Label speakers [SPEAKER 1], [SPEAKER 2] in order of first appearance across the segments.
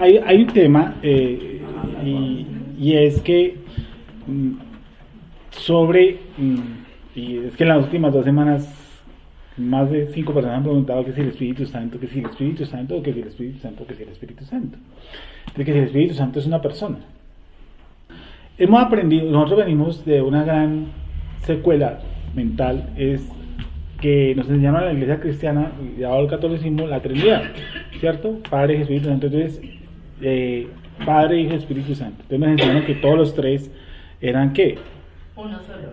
[SPEAKER 1] hay un tema, y es que y es que en las últimas 2 semanas más de 5 personas han preguntado que si el Espíritu Santo, que si el Espíritu Santo, que si el Espíritu Santo, que si el Espíritu Santo. De que si el Espíritu Santo es una persona. Hemos aprendido, nosotros venimos de una gran secuela mental, es que nos enseñaron a la iglesia cristiana y dado el catolicismo la Trinidad, ¿cierto? Padre y Espíritu Santo. Entonces, Padre, Hijo y Espíritu Santo. Entonces nos enseñaron que todos los tres eran ¿qué?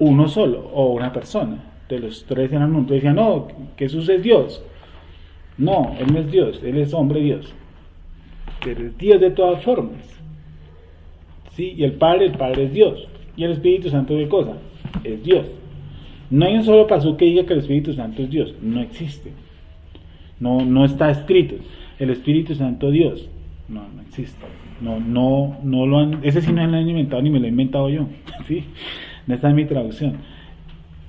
[SPEAKER 1] Uno solo, o una persona. De los tres eran uno. Entonces decían, no, Jesús es Dios. No, Él no es Dios, Él es hombre Dios. Pero es Dios de todas formas. ¿Sí? Y el Padre es Dios. Y el Espíritu Santo, ¿qué cosa? Es Dios. No hay un solo paso que diga que el Espíritu Santo es Dios. No existe. No está escrito. El Espíritu Santo Dios. No existe. No lo han, ese sí no lo han inventado ni me lo he inventado yo. ¿Sí? No está en mi traducción.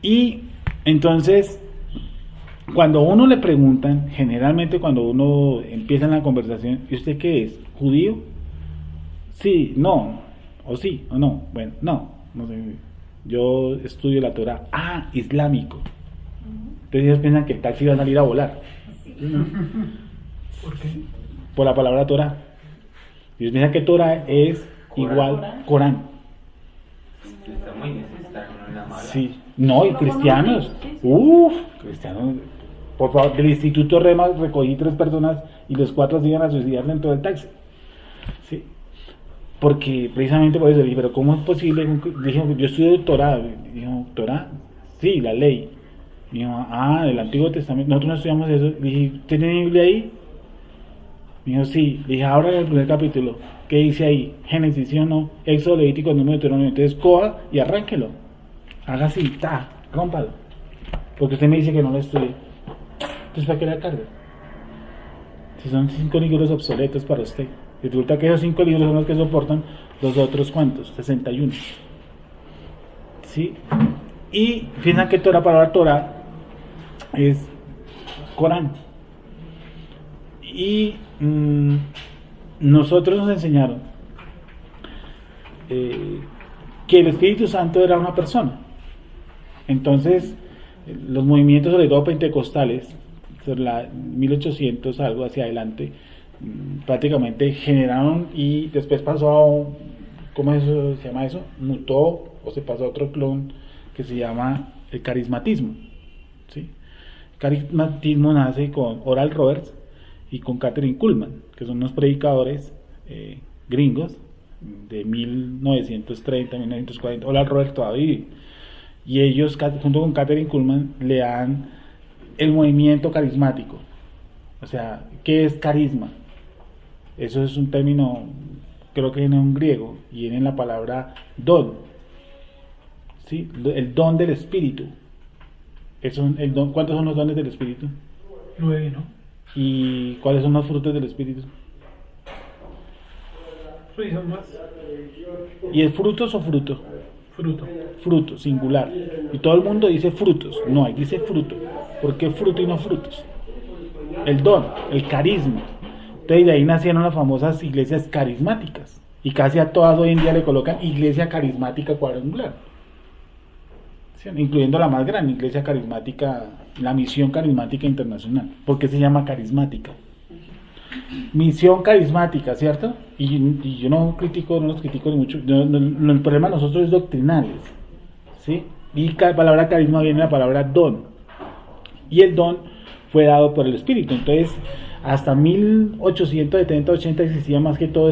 [SPEAKER 1] Y entonces, cuando a uno le preguntan, generalmente cuando uno empieza en la conversación, ¿y usted qué es? ¿Judío? Sí, no, o sí, o no. Bueno, no sé. Yo estudio la Torah. Ah, islámico. Entonces ellos piensan que el taxi va a salir a volar.
[SPEAKER 2] ¿Por qué?
[SPEAKER 1] Por la palabra Torah. Ellos piensan que Torah es igual Corán.
[SPEAKER 3] Está muy necesario, no la mala.
[SPEAKER 1] Sí, no, y cristianos. Cristianos. Por favor, del Instituto Rema recogí 3 personas y los 4 se iban a suicidar dentro del taxi. Sí. Porque precisamente por eso dije, pero ¿cómo es posible? Dije, yo estudio Torah. Dijo, ¿Torah? Sí, la ley. Dijo, del Antiguo Testamento. Nosotros no estudiamos eso. Dije, ¿tiene Biblia ahí? Dijo, sí. Dije, ahora en el primer capítulo, ¿qué dice ahí? Génesis, ¿sí o no? Éxodo, Levítico, Número, Deuteronomio. Entonces coja y arránquelo. Haga así, rómpalo. Porque usted me dice que no lo estudie. Entonces, ¿para qué la carga? Si son 5 libros obsoletos para usted. Y resulta que esos 5 libros son los que soportan los otros, ¿cuántos? 61. ¿Sí? Y piensan que la palabra Torah es Corán. Y nosotros nos enseñaron que el Espíritu Santo era una persona. Entonces, los movimientos, sobre todo pentecostales, sobre la 1800 algo hacia adelante, prácticamente generaron y después pasó a, ¿cómo se llama eso? Mutó o se pasó a otro clon que se llama el carismatismo. ¿Sí? El carismatismo nace con Oral Roberts y con Kathryn Kuhlman, que son unos predicadores gringos de 1930, 1940. Oral Roberts todavía vive. Y ellos, junto con Kathryn Kuhlman, le dan el movimiento carismático. O sea, ¿qué es carisma? Eso es un término, creo que viene en griego, y viene en la palabra don. ¿Sí? El don del Espíritu. ¿Cuántos son los dones del Espíritu?
[SPEAKER 2] 9, ¿no?
[SPEAKER 1] ¿Y cuáles son los frutos del Espíritu?
[SPEAKER 2] Sí, son más.
[SPEAKER 1] ¿Y es frutos o fruto?
[SPEAKER 2] Fruto.
[SPEAKER 1] Fruto, singular. Y todo el mundo dice frutos. No, ahí dice fruto. ¿Por qué fruto y no frutos? El don, el carisma. Entonces de ahí nacieron las famosas iglesias carismáticas. Y casi a todas hoy en día le colocan iglesia carismática cuadrangular. ¿Sí? Incluyendo la más grande, iglesia carismática, la misión carismática internacional. ¿Por qué se llama carismática? Misión carismática, ¿cierto? Y yo no los critico ni mucho. El problema de nosotros es doctrinales, ¿sí? Y la palabra carisma viene de la palabra don. Y el don fue dado por el Espíritu. Entonces, hasta 1870-80 existía más que todo,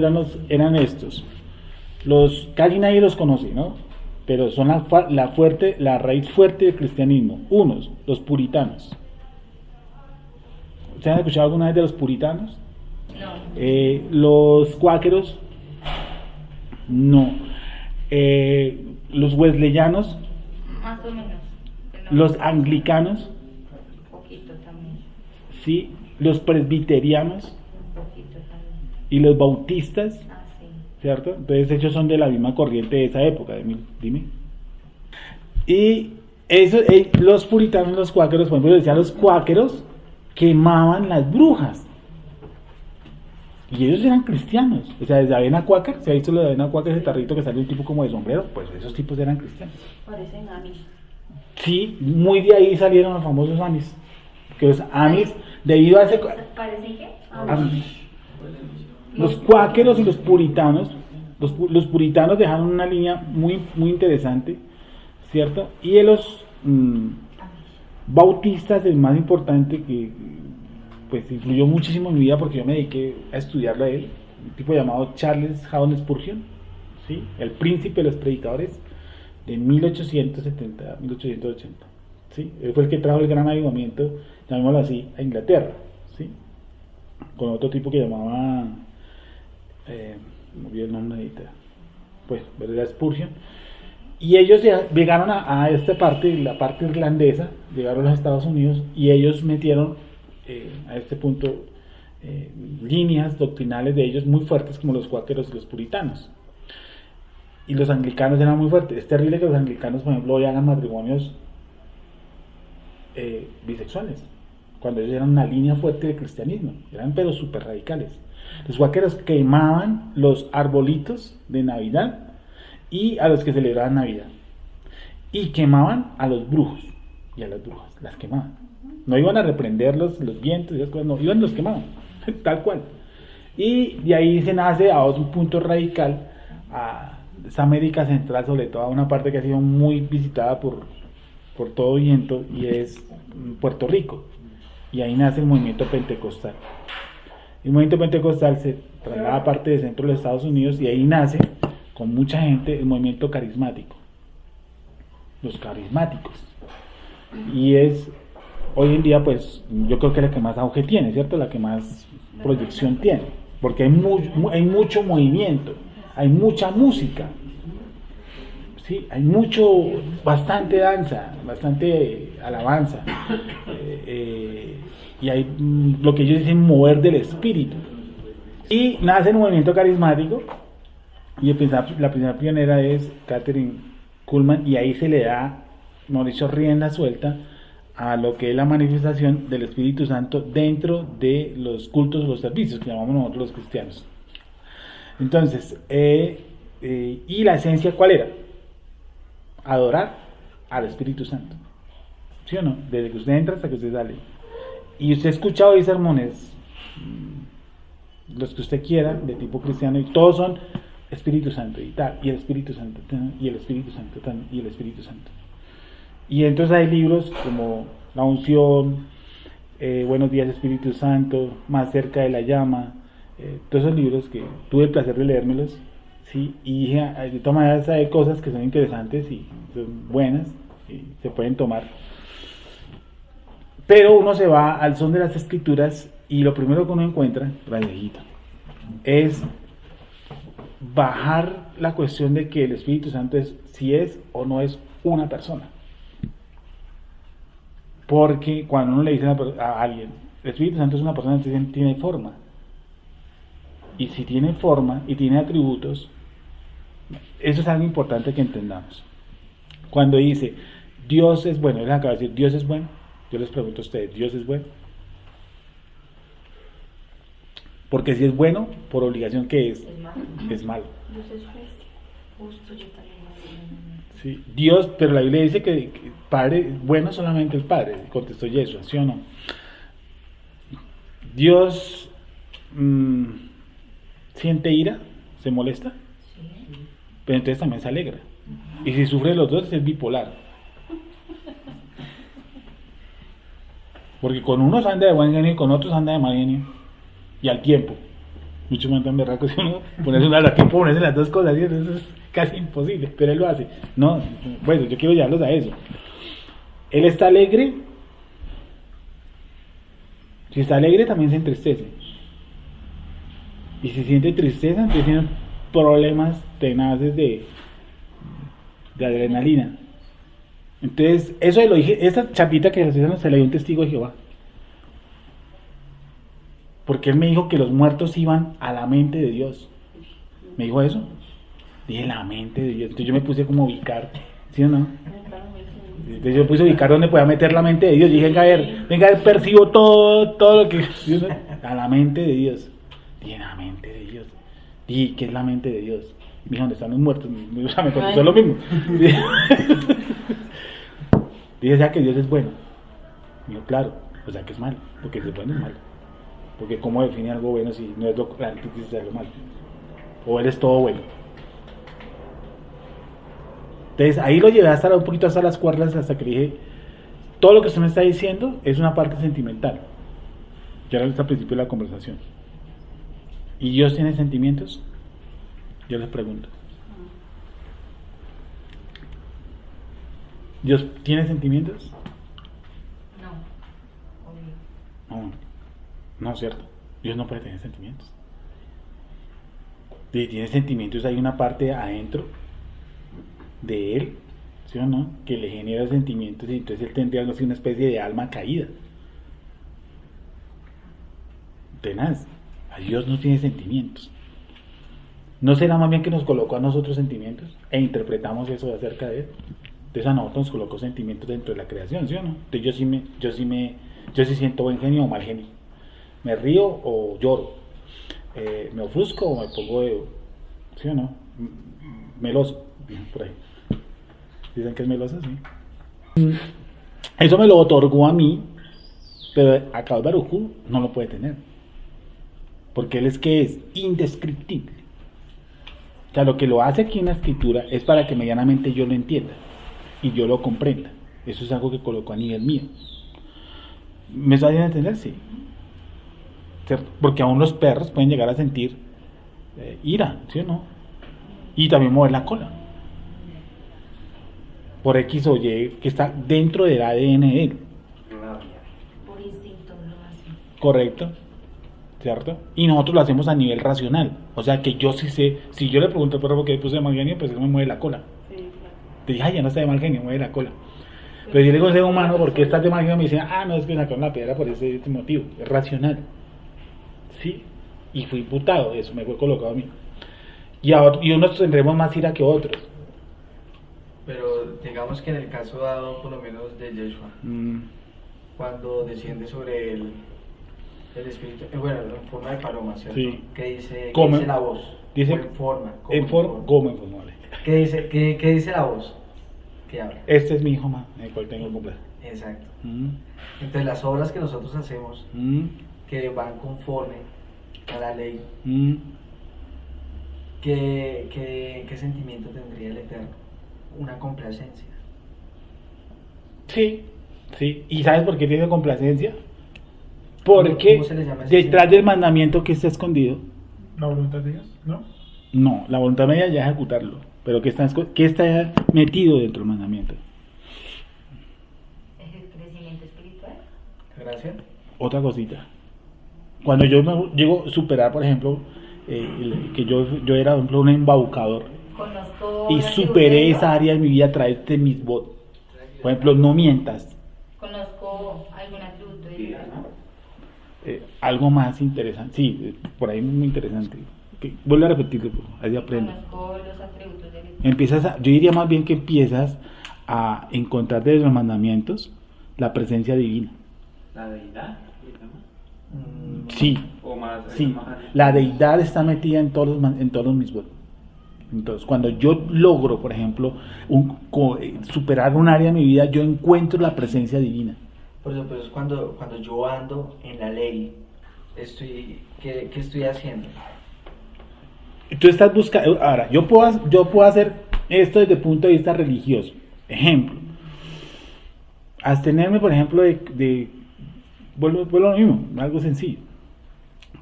[SPEAKER 1] eran estos. Casi nadie los conoce, ¿no? Pero son la raíz fuerte del cristianismo. Unos, los puritanos. ¿Ustedes han escuchado alguna vez de los puritanos?
[SPEAKER 4] No.
[SPEAKER 1] Los cuáqueros, no. Los wesleyanos,
[SPEAKER 4] Más o menos.
[SPEAKER 1] los anglicanos,
[SPEAKER 4] Un poquito también.
[SPEAKER 1] sí. Los presbiterianos
[SPEAKER 4] Un poquito también.
[SPEAKER 1] y los bautistas,
[SPEAKER 4] Sí.
[SPEAKER 1] ¿cierto? Entonces ellos son de la misma corriente de esa época, dime. Y eso, los puritanos, los cuáqueros, por ejemplo, decían los cuáqueros quemaban las brujas. Y ellos eran cristianos, o sea, desde Avena Quaker, se ha visto lo de Avena Quaker, ese tarrito que sale un tipo como de sombrero, pues esos tipos eran cristianos.
[SPEAKER 5] Parecen Amish.
[SPEAKER 1] Sí, muy de ahí salieron los famosos Amis, que los Amis, debido a ese...
[SPEAKER 4] ¿Parece qué?
[SPEAKER 1] Amish. Los cuáqueros y los puritanos, los puritanos dejaron una línea muy interesante, ¿cierto? Y de los bautistas, el más importante que pues influyó muchísimo en mi vida porque yo me dediqué a estudiarlo a él, un tipo llamado Charles Haddon Spurgeon, ¿sí? El príncipe de los predicadores de 1870 a 1880, ¿sí? Él fue el que trajo el gran avivamiento, llamémoslo así, a Inglaterra, ¿sí? Con otro tipo que llamaba me olvidé el nombre ahorita, pues, ¿verdad? Spurgeon. Y ellos llegaron a esta parte, la parte irlandesa, llegaron a los Estados Unidos y ellos metieron a este punto líneas doctrinales de ellos muy fuertes como los cuáqueros y los puritanos. Y los anglicanos eran muy fuertes. Es terrible que los anglicanos, por ejemplo, hoy hagan matrimonios bisexuales, cuando ellos eran una línea fuerte de cristianismo, eran pero súper radicales. Los cuáqueros quemaban los arbolitos de Navidad y a los que celebraban Navidad, y quemaban a los brujos y a las brujas, las quemaban. No iban a reprender los vientos y esas cosas, no, iban y los quemaban, tal cual. Y de ahí se nace a otro punto radical, a esa América Central, sobre todo a una parte que ha sido muy visitada por todo viento, y es Puerto Rico. Y ahí nace el movimiento pentecostal. El movimiento pentecostal se traslada a parte del centro de los Estados Unidos y ahí nace, con mucha gente, el movimiento carismático. Los carismáticos. Y es, hoy en día, pues, yo creo que la que más auge tiene, ¿cierto? La que más proyección tiene. Porque hay mucho movimiento, hay mucha música, ¿sí? Hay bastante danza, bastante alabanza. Y hay lo que ellos dicen mover del espíritu. Y nace el movimiento carismático, y la primera pionera es Catherine Kuhlman, y ahí se le da, Mauricio, rienda suelta a lo que es la manifestación del Espíritu Santo dentro de los cultos o los servicios que llamamos nosotros los cristianos. Entonces, y la esencia, ¿cuál era? Adorar al Espíritu Santo, ¿sí o no? Desde que usted entra hasta que usted sale. Y usted ha escuchado ahí sermones, los que usted quiera, de tipo cristiano, y todos son Espíritu Santo y tal, y el Espíritu Santo, y el Espíritu Santo, y el Espíritu Santo. Y entonces hay libros como La Unción, Buenos Días Espíritu Santo, Más Cerca de la Llama, todos esos libros que tuve el placer de leérmelos, ¿sí? Y dije, de todas maneras hay cosas que son interesantes y son buenas, y se pueden tomar. Pero uno se va al son de las escrituras y lo primero que uno encuentra, es bajar la cuestión de que el Espíritu Santo es si es o no es una persona. Porque cuando uno le dice a alguien, el Espíritu Santo es una persona, entonces tiene forma. Y si tiene forma y tiene atributos, eso es algo importante que entendamos. Cuando dice Dios es bueno, él acaba de decir Dios es bueno. Yo les pregunto a ustedes, ¿Dios es bueno? Porque si es bueno, por obligación, ¿qué es? Es malo.
[SPEAKER 5] Dios es justo, yo también.
[SPEAKER 1] Sí, Dios, pero la Biblia dice que Padre, bueno solamente el Padre, contestó Yeshua, ¿sí o no? Dios siente ira, se molesta, pero entonces también se alegra. Y si sufre los dos es bipolar. Porque con unos anda de buen genio y con otros anda de mal genio. Y al tiempo. Muchos mandan berracos si uno ponerse al tiempo, ponerse las dos cosas, y eso es casi imposible, pero él lo hace. No, bueno, yo quiero llevarlos a eso. Él está alegre. Si está alegre también se entristece. Y si siente tristeza, entonces tiene problemas tenaces de adrenalina. Entonces, eso lo dije, esa chapita que se la dio un testigo de Jehová. Porque él me dijo que los muertos iban a la mente de Dios. ¿Me dijo eso? Dije, la mente de Dios. Entonces yo me puse como a ubicar, ¿sí o no? Entonces yo me puse a ubicar donde podía meter la mente de Dios. Y dije, venga a ver, percibo todo lo que... a la mente de Dios. Dije, la mente de Dios. Dije, ¿qué es la mente de Dios? Dije, ¿dónde están los muertos? O sea, me contestó lo mismo. Dije, o sea que Dios es bueno. Dijo, claro, o sea que es malo, porque si es bueno es malo. Porque ¿cómo define algo bueno si no es lo antítesis de lo malo? O él es todo bueno. Entonces ahí lo llevé hasta un poquito hasta las cuerdas, hasta que le dije, todo lo que usted me está diciendo es una parte sentimental. Que era al principio de la conversación. ¿Y Dios tiene sentimientos? Yo les pregunto. ¿Dios tiene sentimientos?
[SPEAKER 4] No, obvio.
[SPEAKER 1] No, cierto. Dios no puede tener sentimientos. Si tiene sentimientos, hay una parte adentro de él, ¿sí o no? Que le genera sentimientos y entonces él tendría algo así, una especie de alma caída. Tenaz. A Dios no tiene sentimientos. ¿No será más bien que nos colocó a nosotros sentimientos e interpretamos eso acerca de él? Entonces a nosotros nos colocó sentimientos dentro de la creación, ¿sí o no? Entonces yo sí siento buen genio o mal genio. Me río o lloro. Me ofusco o me pongo de, ¿sí o no? Meloso, por ahí. Dicen que es meloso, sí. Eso me lo otorgó a mí, pero a Kadosh Baruj Hu no lo puede tener. Porque él es que es indescriptible. O sea, lo que lo hace aquí en la escritura es para que medianamente yo lo entienda y yo lo comprenda. Eso es algo que colocó a nivel mío. ¿Me está bien a entender? Sí. ¿Cierto? Porque aún los perros pueden llegar a sentir ira, ¿sí o no? Y también mover la cola. Por X o Y que está dentro del ADN de él.
[SPEAKER 5] Por instinto lo hace.
[SPEAKER 1] Correcto. ¿Cierto? Y nosotros lo hacemos a nivel racional. O sea que yo sí sé, si yo le pregunto al perro por qué puse de mal genio, pues él me mueve la cola.
[SPEAKER 5] Sí, claro.
[SPEAKER 1] Te dije, ay, ya no está de mal genio, mueve la cola. Pero yo le digo a un ser humano, ¿por qué estás de mal genio? Me dice, no, es que me sacaron la piedra por ese motivo. Es racional. ¿Sí? Y fui imputado, eso me fue colocado a mí. Y unos tendremos más ira que otros.
[SPEAKER 6] Pero digamos que en el caso dado, por lo menos de Yeshua, cuando desciende sobre el espíritu, bueno, en forma de paloma, ¿cierto?
[SPEAKER 1] Sí.
[SPEAKER 6] ¿Qué dice la voz?
[SPEAKER 1] Dice,
[SPEAKER 6] ¿O en forma?
[SPEAKER 1] ¿Cómo en forma? Vale.
[SPEAKER 6] ¿Qué dice la voz? ¿Qué habla?
[SPEAKER 1] Este es mi hijo más, en el cual tengo el complejo.
[SPEAKER 6] Exacto. Entonces las obras que nosotros hacemos, que van conforme a la ley, ¿qué sentimiento tendría el Eterno? Una complacencia.
[SPEAKER 1] Sí, sí. ¿Y sabes por qué tiene complacencia? Porque
[SPEAKER 6] ¿Cómo se le llama ese
[SPEAKER 1] detrás
[SPEAKER 6] sentido?
[SPEAKER 1] del mandamiento que está escondido,
[SPEAKER 2] La voluntad de Dios, ¿no?
[SPEAKER 1] no, la voluntad media ya es ejecutarlo, pero que está metido dentro del mandamiento.
[SPEAKER 4] ¿Es el crecimiento espiritual?
[SPEAKER 6] Gracias.
[SPEAKER 1] Otra cosita. Cuando yo me llego a superar, por ejemplo, que yo era, por ejemplo, un embaucador
[SPEAKER 4] Conozco.
[SPEAKER 1] y
[SPEAKER 4] la
[SPEAKER 1] superé
[SPEAKER 4] tribu
[SPEAKER 1] esa área de mi vida a través de mis votos. Por ejemplo, no mientas.
[SPEAKER 4] Conozco algún atributo de Dios.
[SPEAKER 1] Algo más interesante, sí, por ahí muy interesante. Vuelve a repetirlo, por favor, ahí aprende.
[SPEAKER 4] Conozco los atributos de Dios.
[SPEAKER 1] Yo diría más bien que empiezas a encontrar desde los mandamientos la presencia divina.
[SPEAKER 3] ¿La deidad? ¿Se llama?
[SPEAKER 1] Sí,
[SPEAKER 3] O más,
[SPEAKER 1] sí,
[SPEAKER 3] más
[SPEAKER 1] la deidad está metida en todos mis votos. Entonces, cuando yo logro, por ejemplo, superar un área de mi vida, yo encuentro la presencia divina.
[SPEAKER 6] Por eso, pero es cuando yo ando en la ley, ¿qué estoy haciendo?
[SPEAKER 1] Tú estás buscando, ahora, yo puedo hacer esto desde el punto de vista religioso. Ejemplo, abstenerme, por ejemplo, vuelvo a lo mismo, algo sencillo,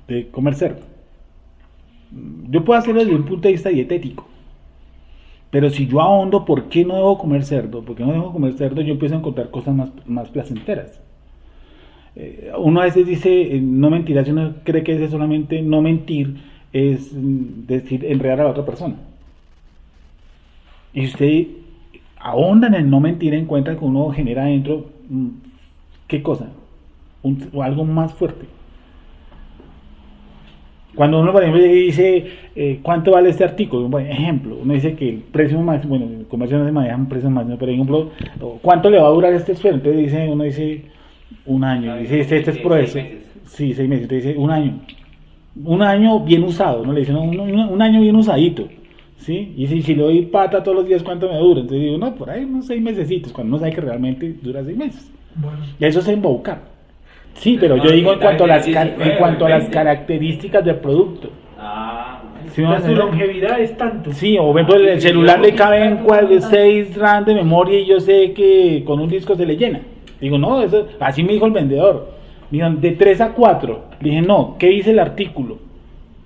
[SPEAKER 1] de comer cerdo. Yo puedo hacerlo desde un punto de vista dietético, pero si yo ahondo por qué no debo comer cerdo, yo empiezo a encontrar cosas más placenteras. Uno a veces dice, no mentirás, y uno cree que es solamente no mentir, es decir, enredar a la otra persona. Y usted ahonda en el no mentir, encuentra que uno genera adentro, ¿qué cosa? O algo más fuerte. Cuando uno, por ejemplo, dice, ¿cuánto vale este artículo? Por ejemplo, uno dice que el precio máximo, bueno, en el comercio no se manejan precios máximos, por ejemplo, ¿cuánto le va a durar este esfero? Entonces uno dice, un año. Dice, este es por eso.
[SPEAKER 3] 6 meses.
[SPEAKER 1] Sí, 6 meses. Entonces dice, un año. un año bien usado, ¿no? Le dicen, no, un año bien usadito, ¿sí? Y si le doy pata todos los días, ¿cuánto me dura? Entonces digo, no, por ahí unos 6 mesecitos, cuando uno sabe que realmente dura 6 meses.
[SPEAKER 2] Bueno.
[SPEAKER 1] Y eso es embaucar. Sí, pero yo digo en cuanto a las características del producto. ¿Sí me
[SPEAKER 2] O
[SPEAKER 1] van a
[SPEAKER 2] sea, su
[SPEAKER 1] entender?
[SPEAKER 2] longevidad es tanto.
[SPEAKER 1] Sí, o por ejemplo, el celular le caben 6 RAM de memoria y yo sé que con un disco se le llena. Digo, no, eso, así me dijo el vendedor. Me dijo, de 3 a 4. Le dije, no, ¿qué dice el artículo?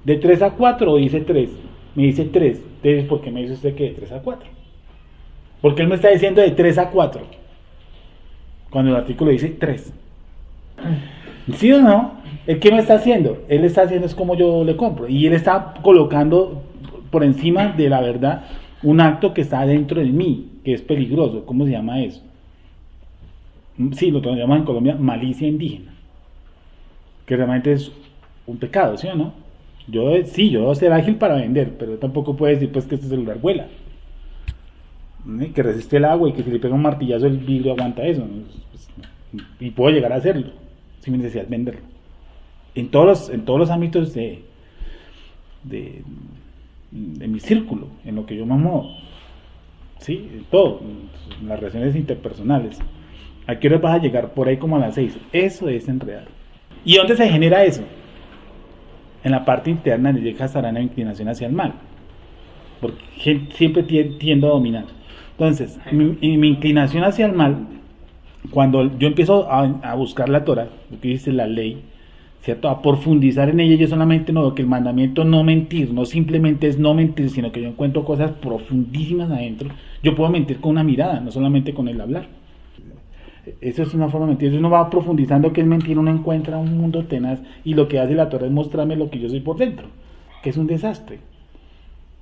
[SPEAKER 1] ¿De 3 a 4 o dice 3? Me dice 3. Entonces, ¿por qué me dice usted que de 3 a 4? Porque él me está diciendo de 3 a 4. Cuando el artículo dice 3. ¿Sí o no? ¿El qué me está haciendo? Él está haciendo es como yo le compro. Y él está colocando por encima de la verdad un acto que está dentro de mí, que es peligroso. ¿Cómo se llama eso? Sí, lo que llamamos en Colombia malicia indígena. Que realmente es un pecado, ¿sí o no? Yo debo ser ágil para vender, pero tampoco puedo decir pues que este celular vuela. Que resiste el agua y que si le pega un martillazo el vidrio aguanta eso. Y puedo llegar a hacerlo sin necesidad de venderlo. En todos los ámbitos de mi círculo, en lo que yo me muevo. Sí, en todo, en las relaciones interpersonales. ¿A qué hora vas a llegar? Por ahí como a las 6. Eso es enredar. ¿Y dónde se genera eso? En la parte interna de la inclinación hacia el mal. Porque siempre tiendo a dominar. Entonces, mi inclinación hacia el mal, cuando yo empiezo a buscar la Torah, lo que dice la ley, ¿cierto? A profundizar en ella, yo solamente no veo que el mandamiento no mentir, no simplemente es no mentir, sino que yo encuentro cosas profundísimas adentro. Yo puedo mentir con una mirada, no solamente con el hablar. Eso es una forma de mentir. Entonces uno va profundizando que es mentir, uno encuentra un mundo tenaz y lo que hace la Torah es mostrarme lo que yo soy por dentro, que es un desastre.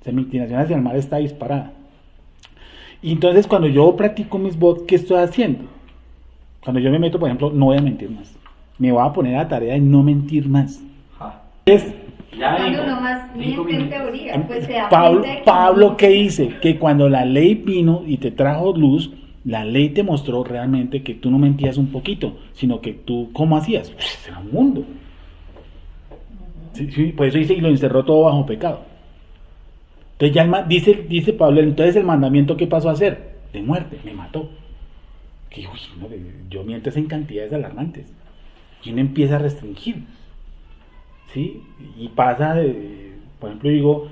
[SPEAKER 1] O sea, mi inclinación hacia el mal está disparada. Y entonces cuando yo practico mis bots, ¿qué estoy haciendo? Cuando yo me meto, por ejemplo, no voy a mentir más. Me voy a poner a la tarea de no mentir más. Es
[SPEAKER 4] Cuando uno más miente en teoría, pues se da
[SPEAKER 1] Pablo,
[SPEAKER 4] cuenta de que
[SPEAKER 1] Pablo, ¿qué dice? Que cuando la ley vino y te trajo luz, la ley te mostró realmente que tú no mentías un poquito, sino que tú, ¿cómo hacías? Pues era un mundo. Sí, por eso dice, y lo encerró todo bajo pecado. Entonces ya dice Pablo, entonces el mandamiento, ¿qué pasó a ser? De muerte, me mató. Que no, yo miento en cantidades alarmantes. Y uno empieza a restringir. ¿Sí? Y pasa de, por ejemplo, digo,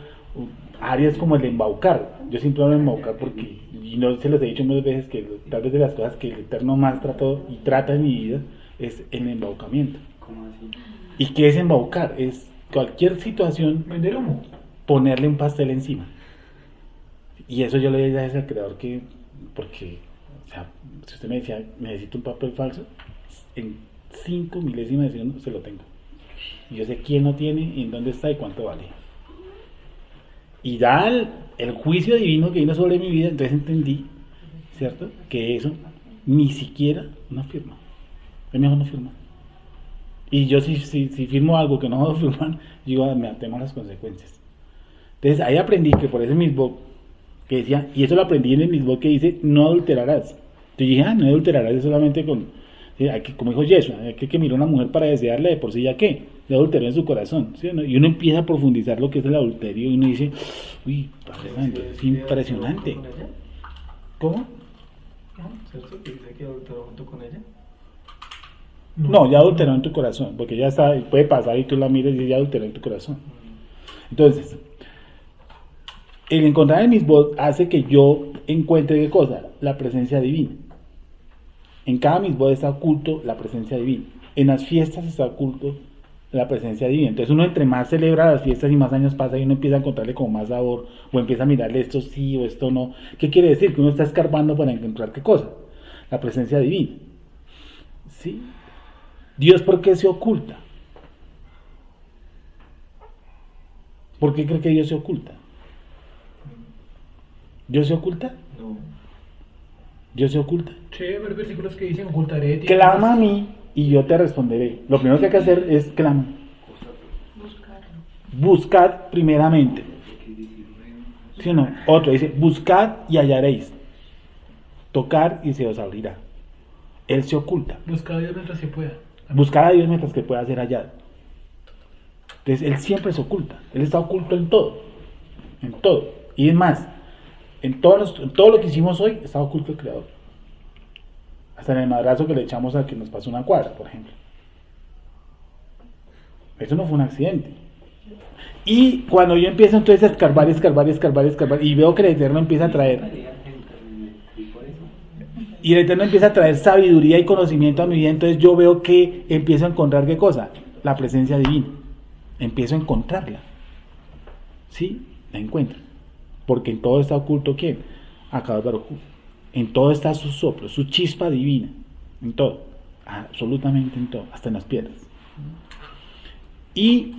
[SPEAKER 1] áreas como el de embaucar. Yo siempre hablo de embaucar porque, y no se los he dicho muchas veces, que tal vez de las cosas que el Eterno más trató y trata en mi vida es el embaucamiento.
[SPEAKER 3] ¿Cómo así?
[SPEAKER 1] ¿Y qué es embaucar? Es cualquier situación,
[SPEAKER 2] Vender humo.
[SPEAKER 1] ponerle un pastel encima. Y eso yo le decía al creador que, porque, o sea, si usted me decía, necesito un papel falso, en 5 milésimas de segundo se lo tengo. Y yo sé quién lo tiene, y en dónde está y cuánto vale. Y da el juicio divino que vino sobre mi vida, entonces entendí, ¿cierto? Que eso ni siquiera una firma. Es mejor no firmar. Y yo si firmo algo que no puedo firmar, digo, me atemo a las consecuencias. Entonces ahí aprendí que por ese mismo que decía, y eso lo aprendí en el mismo que dice, no adulterarás. Entonces dije, no adulterarás es solamente con, como dijo Yeshua, hay que mirar a una mujer para desearle de por sí ya que, de adulterio en su corazón. ¿Sí? Y uno empieza a profundizar lo que es el adulterio y uno dice, uy, Padre Santo, es impresionante. ¿Cómo?
[SPEAKER 6] ¿Cierto? ¿Que dice que adulteró junto con ella?
[SPEAKER 1] No, ya adulteró en tu corazón, porque ya está, puede pasar y tú la miras y ya adulteró en tu corazón. Entonces, el encontrar en mis voz hace que yo encuentre ¿qué cosa? La presencia divina. En cada mis voz está oculto la presencia divina. En las fiestas está oculto la presencia divina. Entonces uno entre más celebra las fiestas y más años pasa y uno empieza a encontrarle como más sabor o empieza a mirarle esto sí o esto no. ¿Qué quiere decir? Que uno está escarbando para encontrar ¿qué cosa? La presencia divina. ¿Sí? Dios, ¿por qué se oculta? ¿Por qué cree que Dios se oculta? ¿Dios se oculta?
[SPEAKER 6] No.
[SPEAKER 1] ¿Dios se oculta?
[SPEAKER 2] Sí, hay varios versículos que dicen ocultaré de ti.
[SPEAKER 1] Clama a mí y yo te responderé. Lo primero que hay que hacer es clama. Buscad primeramente. ¿Sí o no? Otro dice, buscad y hallaréis. Tocar y se os abrirá. Él se oculta.
[SPEAKER 2] Busca a Dios mientras se pueda.
[SPEAKER 1] Buscad a Dios mientras que pueda ser hallado. Entonces Él siempre se oculta, Él está oculto en todo, y es más, en todo lo que hicimos hoy está oculto el Creador, hasta en el madrazo que le echamos a que nos pasó una cuadra, por ejemplo. Eso no fue un accidente. Y cuando yo empiezo entonces a escarbar, y veo que el Eterno empieza a traer, y el Eterno empieza a traer sabiduría y conocimiento a mi vida, entonces yo veo que empiezo a encontrar ¿qué cosa? La presencia divina. Empiezo a encontrarla. ¿Sí? La encuentro. Porque en todo está oculto ¿quién? Akadosh Baruj Hu. En todo está su soplo, su chispa divina. En todo. Absolutamente en todo. Hasta en las piedras. Y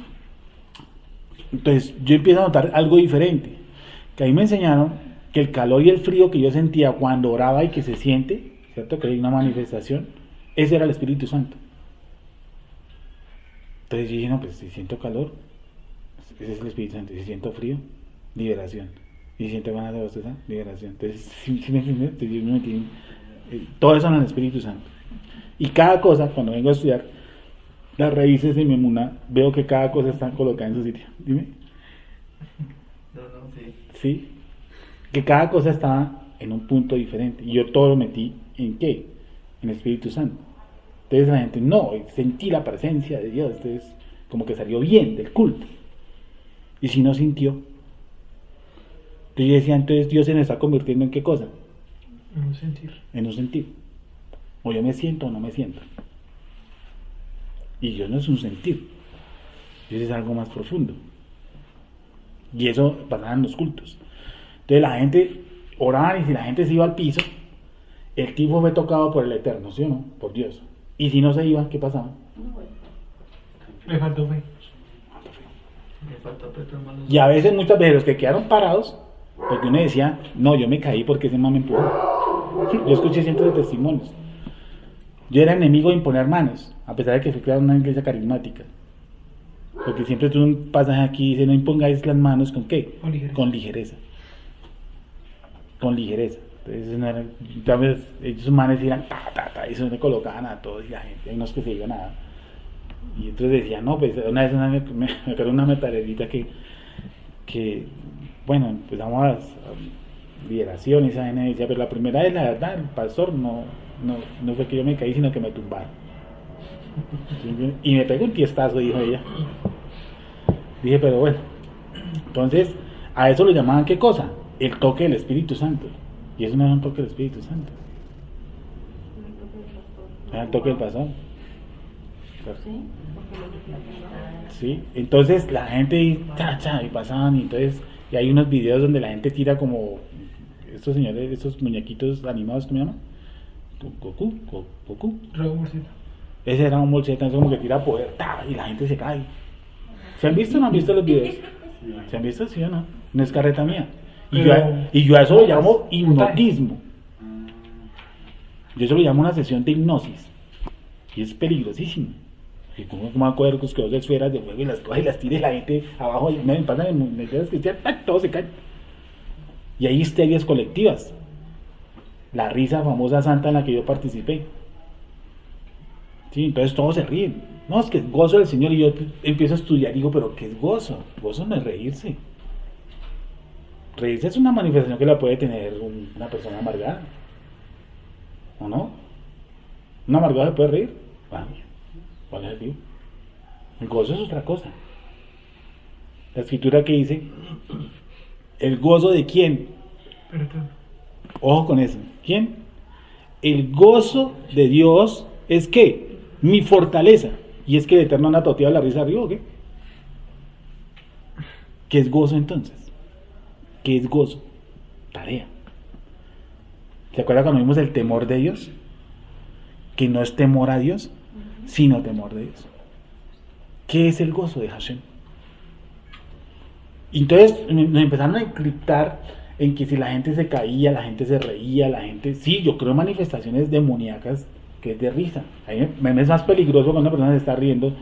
[SPEAKER 1] entonces yo empiezo a notar algo diferente. Que ahí me enseñaron que el calor y el frío que yo sentía cuando oraba y que se siente, ¿cierto? Que hay una manifestación, ese era el Espíritu Santo. Entonces yo dije, no, pues si siento calor, ese es el Espíritu Santo. Si siento frío, liberación. Y si siento ganas de bostezar, liberación. Entonces, ¿sí me entiendes? Todo eso en el Espíritu Santo. Y cada cosa, cuando vengo a estudiar las raíces de mi emuná, veo que cada cosa está colocada en su sitio. Dime.
[SPEAKER 6] No, sí.
[SPEAKER 1] ¿Sí? Que cada cosa estaba en un punto diferente. Y yo todo lo metí ¿en qué? En el Espíritu Santo. Entonces la gente, no, sentí la presencia de Dios. Entonces, como que salió bien del culto. Y si no sintió. Entonces yo decía, entonces Dios se me está convirtiendo en qué cosa?
[SPEAKER 2] En un sentir.
[SPEAKER 1] En un sentir. O yo me siento o no me siento. Y Dios no es un sentir. Dios es algo más profundo. Y eso pasaba en los cultos. Entonces la gente oraba y si la gente se iba al piso, el tipo fue tocado por el Eterno, ¿sí o no? Por Dios. Y si no se iba, ¿qué pasaba?
[SPEAKER 2] Le faltó fe.
[SPEAKER 6] Me faltó apretar más los
[SPEAKER 1] Y a veces, muchas veces, los que quedaron parados, porque uno decía, no, yo me caí porque ese man me empujó. Yo escuché cientos de testimonios. Yo era enemigo de imponer manos, a pesar de que fui creado en una iglesia carismática. Porque siempre tuve un pasaje aquí, dice, no impongáis las manos, ¿con qué?
[SPEAKER 2] Con ligereza.
[SPEAKER 1] Con ligereza. Con ligereza. Entonces, no era, entonces esos manes iban, y se me colocaban a todos, y la gente, hay unos que se iban a... Y entonces decían, no, pues una vez me acuerdo una metalerita que bueno, empezamos a liberación y esa gente decía, pero la primera vez, la verdad, el pastor no fue que yo me caí, sino que me tumbaron. Y me pegó un tiestazo, dijo ella. Dije, pero bueno. Entonces, a eso lo llamaban, ¿qué cosa? El toque del Espíritu Santo. Y eso no era un toque del Espíritu Santo. Era el toque del pastor. Sí, entonces la gente y pasaban y entonces y hay unos videos donde la gente tira como estos señores, estos muñequitos animados, ¿cómo se llaman? Goku.
[SPEAKER 2] Dragon Ball Z.
[SPEAKER 1] Ese era un bolseta, como que tira poder y la gente se cae. ¿Se han visto o no han visto los videos? ¿Se han visto? ¿Sí o no? No es carreta mía. Y yo a eso lo llamo hipnotismo. Yo eso lo llamo una sesión de hipnosis. Y es peligrosísimo. Y como va a coger que dos esferas de fuego y las coge y las tira y la gente abajo, y me pasan en medidas cristianas, todos se caen. Y hay histerias colectivas. La risa famosa santa en la que yo participé. Sí, entonces todos se ríen. No, es que es gozo del Señor. Y yo empiezo a estudiar y digo, pero ¿qué es gozo? Gozo no es reírse. Reírse es una manifestación que la puede tener una persona amargada. ¿O no? ¿Un amargado se puede reír? ¿Cuál es el tío? El gozo es otra cosa. La escritura que dice, ¿el gozo de quién? Ojo con eso. ¿Quién? El gozo de Dios es ¿qué? Mi fortaleza. Y es que el Eterno anda toteado la risa arriba, ¿o qué? ¿Qué es gozo entonces? ¿Qué es gozo? Tarea. ¿Se acuerdan cuando vimos el temor de Dios? Que no es temor a Dios, sino temor de Dios. ¿Qué es el gozo de Hashem? Entonces nos empezaron a encriptar en que si la gente se caía, la gente se reía, la gente... Sí, yo creo manifestaciones demoníacas que es de risa. A mí me es más peligroso cuando una persona se está riendo,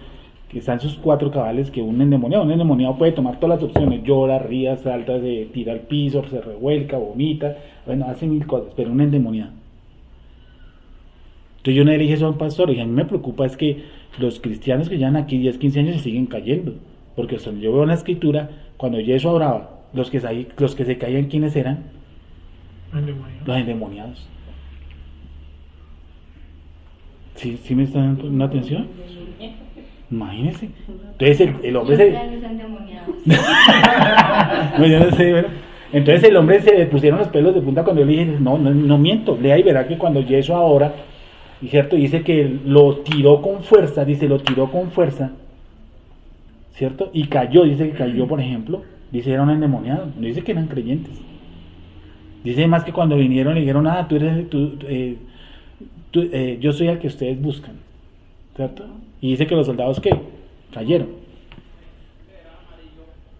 [SPEAKER 1] que está en sus cuatro cabales, que un endemoniado. Un endemoniado puede tomar todas las opciones, llora, ríe, salta, se tira al piso, se revuelca, vomita, bueno, hace mil cosas, pero un endemoniado. Entonces yo no le dije eso a un pastor, y a mí me preocupa es que los cristianos que llevan aquí 10, 15 años se siguen cayendo. Porque hasta donde yo veo en la escritura, cuando Yeshua oraba, los que se caían, ¿quiénes eran? Los endemoniados. ¿Sí me están dando atención? Imagínense. Entonces el hombre se... No, yo no sé, bueno. Entonces el hombre se le pusieron los pelos de punta cuando yo le dije, no miento, lea y verá que cuando Yeshua ahora, y cierto, dice que lo tiró con fuerza, ¿cierto? Y cayó, dice que cayó, por ejemplo, dice era un endemoniado, no dice que eran creyentes. Dice más que cuando vinieron le dijeron, yo soy el que ustedes buscan, ¿cierto? Y dice que los soldados, ¿qué? Cayeron.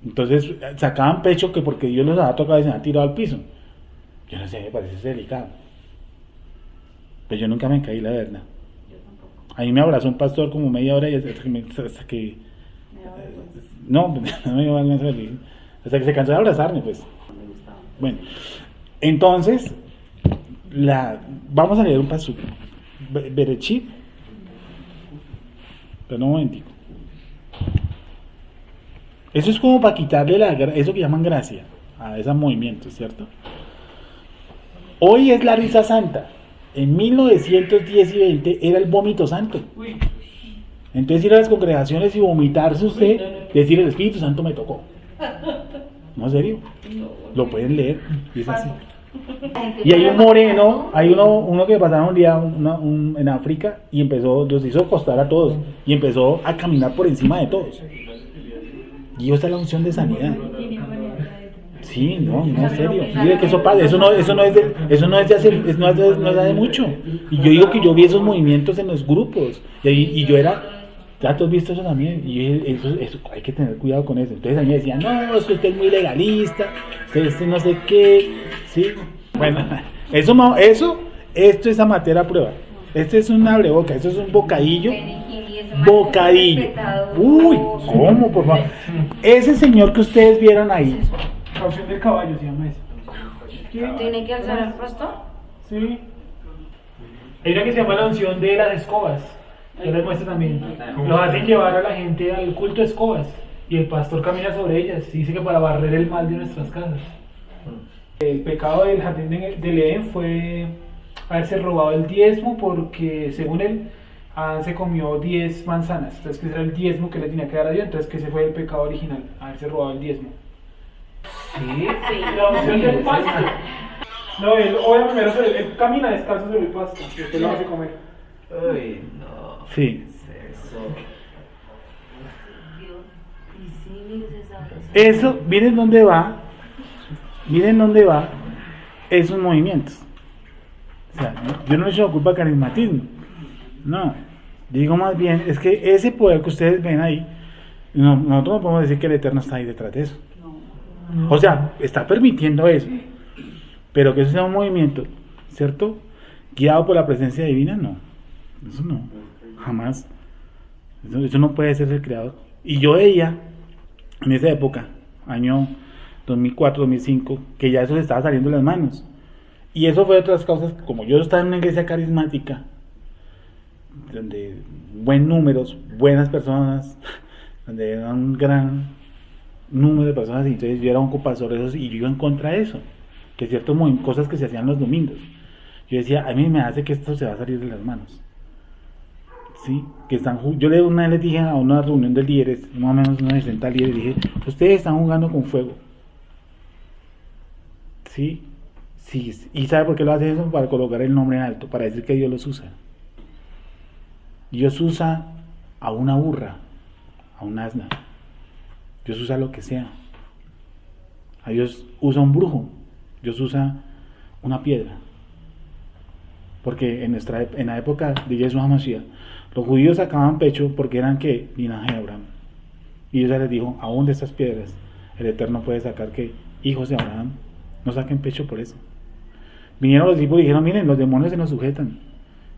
[SPEAKER 1] Entonces sacaban pecho que porque Dios los había tocado y se habían tirado al piso. Yo no sé, me parece delicado. Pero yo nunca me caí, la verdad. A mí me abrazó un pastor como media hora y hasta que se cansó de abrazarme, pues. Bueno, entonces vamos a leer un paso. Berechit. Pero un momentico. Eso es como para quitarle eso que llaman gracia a esos movimientos, ¿cierto? Hoy es la risa santa. En 1910 y 20 era el vómito santo. Entonces ir a las congregaciones y vomitarse usted, decir el Espíritu Santo me tocó. No, en serio. Lo pueden leer. Y es así. Y hay un moreno, hay uno que pasaron un día en África y los hizo acostar a todos y empezó a caminar por encima de todos. Y esta es la unción de sanidad. Sí, no, en serio. Mire que eso pasa, eso no es de hace mucho. Y yo digo que yo vi esos movimientos en los grupos. Y yo era, ¿ya tú has visto eso también? Y eso hay que tener cuidado con eso. Entonces a mí me decían, no, es que usted es muy legalista, usted no sé qué. Sí. Bueno, esto es amateur a prueba. Este es un abreboca, esto es un bocadillo. Uy, ¿cómo, por favor? Ese señor que ustedes vieron ahí.
[SPEAKER 2] La opción del caballo se llama eso.
[SPEAKER 5] ¿Tiene que alzar al pastor?
[SPEAKER 2] Sí. Hay una que se llama la unción de las escobas. Yo les muestro también. Los hacen llevar a la gente al culto de escobas. Y el pastor camina sobre ellas. Y dice que para barrer el mal de nuestras casas. El pecado del jardín del Edén fue haberse robado el diezmo porque, según él, Adán se comió 10 manzanas. Entonces, que ese era el diezmo que le tenía que dar a Dios. Entonces, que ese fue el pecado original, haberse robado el diezmo. Sí, la opción del pasto. No, él camina descalzo sobre el pasto y usted lo hace comer.
[SPEAKER 6] Uy, no.
[SPEAKER 1] Sí.
[SPEAKER 5] Eso.
[SPEAKER 1] Eso, miren dónde va esos movimientos. O sea, yo no le echo la culpa al carismatismo. No, digo más bien, es que ese poder que ustedes ven ahí, nosotros no podemos decir que el Eterno está ahí detrás de eso. O sea, está permitiendo eso, pero que eso sea un movimiento, ¿cierto? Guiado por la presencia divina, no. Eso no, jamás. Eso no puede ser el creador. Y yo veía, en esa época, año 2004, 2005, que ya eso se estaba saliendo de las manos. Y eso fue de otras causas, como yo estaba en una iglesia carismática, donde buen números, buenas personas, donde era un gran número de personas, y entonces yo era un compasor de esos y yo iba en contra de eso, que ciertas cosas que se hacían los domingos, yo decía, a mí me hace que esto se va a salir de las manos, ¿sí? Yo una vez les dije a una reunión de líderes, más o menos unos 60 líderes, dije, ustedes están jugando con fuego, ¿sí? Sí, y ¿sabe por qué lo hace eso? Para colocar el nombre en alto, para decir que Dios los usa. Dios usa a una burra, a un asna. Dios usa lo que sea. A Dios usa un brujo. Dios usa una piedra. Porque en la época de Yeshua HaMashiach, los judíos sacaban pecho porque eran ¿qué? Linaje de Abraham. Y Dios les dijo, aún de estas piedras, el Eterno puede sacar que hijos de Abraham no saquen pecho por eso. Vinieron los discípulos y dijeron, miren, los demonios se nos sujetan.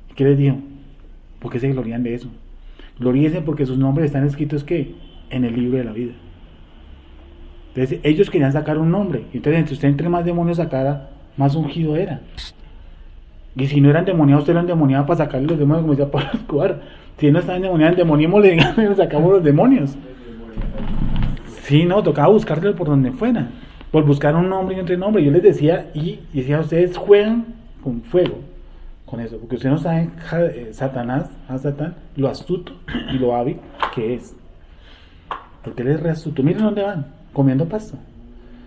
[SPEAKER 1] ¿Y qué les dijo? ¿Por qué se glorían de eso? Gloríense porque sus nombres están escritos ¿qué? En el libro de la vida. Entonces ellos querían sacar un nombre. Entonces usted entre más demonios sacara, más ungido era. Y si no eran endemoniados, usted lo endemoniaba para sacarle los demonios, como decía Pablo Escobar. Si no estaban endemoniados, endemoniémosle, le sacamos los demonios. Sí, no, tocaba buscarlo por donde fuera. Por buscar un nombre y otro nombre. Yo les decía, y decía, ustedes juegan con fuego, con eso, porque ustedes no saben Satanás, a Satán, lo astuto y lo hábil que es. Porque él es re astuto. Miren dónde van, comiendo pasto.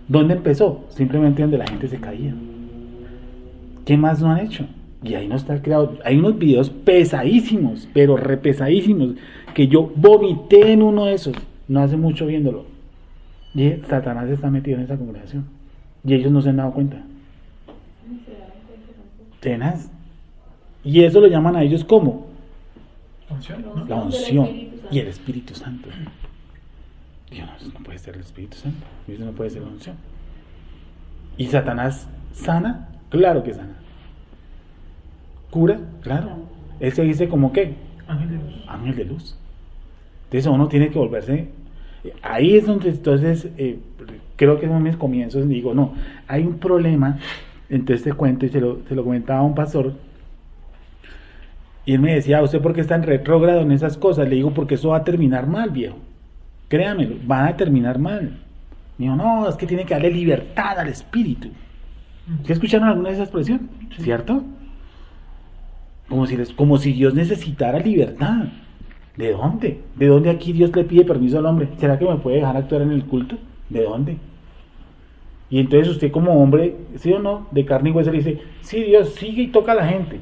[SPEAKER 1] ¿Dónde empezó? Simplemente donde la gente se caía. ¿Qué más no han hecho? Y ahí no está el creador. Hay unos videos pesadísimos, pero re pesadísimos, que yo vomité en uno de esos, no hace mucho viéndolo. Y Satanás está metido en esa congregación. Y ellos no se han dado cuenta. Tenaz. Y eso lo llaman a ellos como la unción y el Espíritu Santo. Dios, no, eso no puede ser el Espíritu Santo. Eso no puede ser la unción. ¿Y Satanás sana? Claro que sana. ¿Cura? Claro. Él se dice como ¿qué?
[SPEAKER 2] Ángel de luz.
[SPEAKER 1] Ángel de luz. Entonces uno tiene que volverse. Ahí es donde entonces creo que son mis comienzos. Digo, no, hay un problema entre este cuento, y se lo comentaba a un pastor. Y él me decía, ¿usted por qué está en retrógrado en esas cosas? Le digo, porque eso va a terminar mal, viejo. Créamelo, van a terminar mal. Me dijo, no, es que tiene que darle libertad al espíritu. ¿Sí escucharon alguna de esas expresiones? ¿Cierto? Como si Dios necesitara libertad. ¿De dónde? ¿De dónde aquí Dios le pide permiso al hombre? ¿Será que me puede dejar actuar en el culto? ¿De dónde? Y entonces usted como hombre, ¿sí o no? De carne y hueso le dice, sí, Dios, sigue y toca a la gente.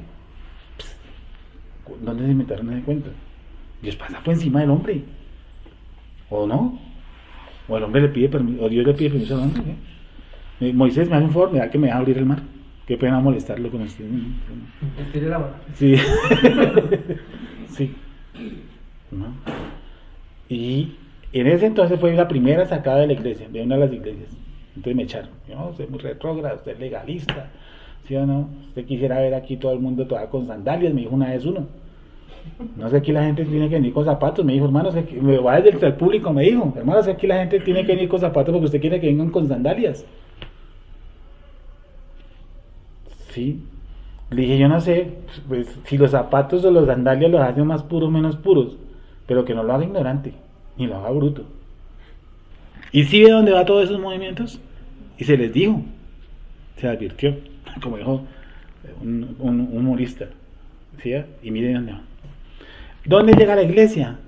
[SPEAKER 1] ¿Dónde se inventaron ese cuento? Dios pasa por encima del hombre. ¿O no? O el hombre le pide permiso, o Dios le pide permiso al hombre. Moisés, me hace un favor, me da que me deja abrir el mar. Qué pena molestarlo con usted.
[SPEAKER 6] Estire la mano.
[SPEAKER 1] Sí. Sí. ¿No? Y en ese entonces fue la primera sacada de la iglesia, de una de las iglesias. Entonces me echaron. Yo, no, usted es muy retrógrado, usted es legalista. ¿Sí o no? Usted quisiera ver aquí todo el mundo todavía con sandalias, me dijo una vez uno. No sé, aquí la gente tiene que venir con zapatos. Me dijo, hermano, me va desde el público, me dijo, hermano, sé aquí la gente tiene que venir con zapatos porque usted quiere que vengan con sandalias. Sí. Le dije, yo no sé, pues si los zapatos o los sandalias los hacen más puros o menos puros, pero que no lo haga ignorante, ni lo haga bruto. ¿Y si ve dónde va todos esos movimientos? Y se les dijo, se advirtió, como dijo un humorista, ¿sí? Y miren dónde va. ¿Dónde llega la iglesia?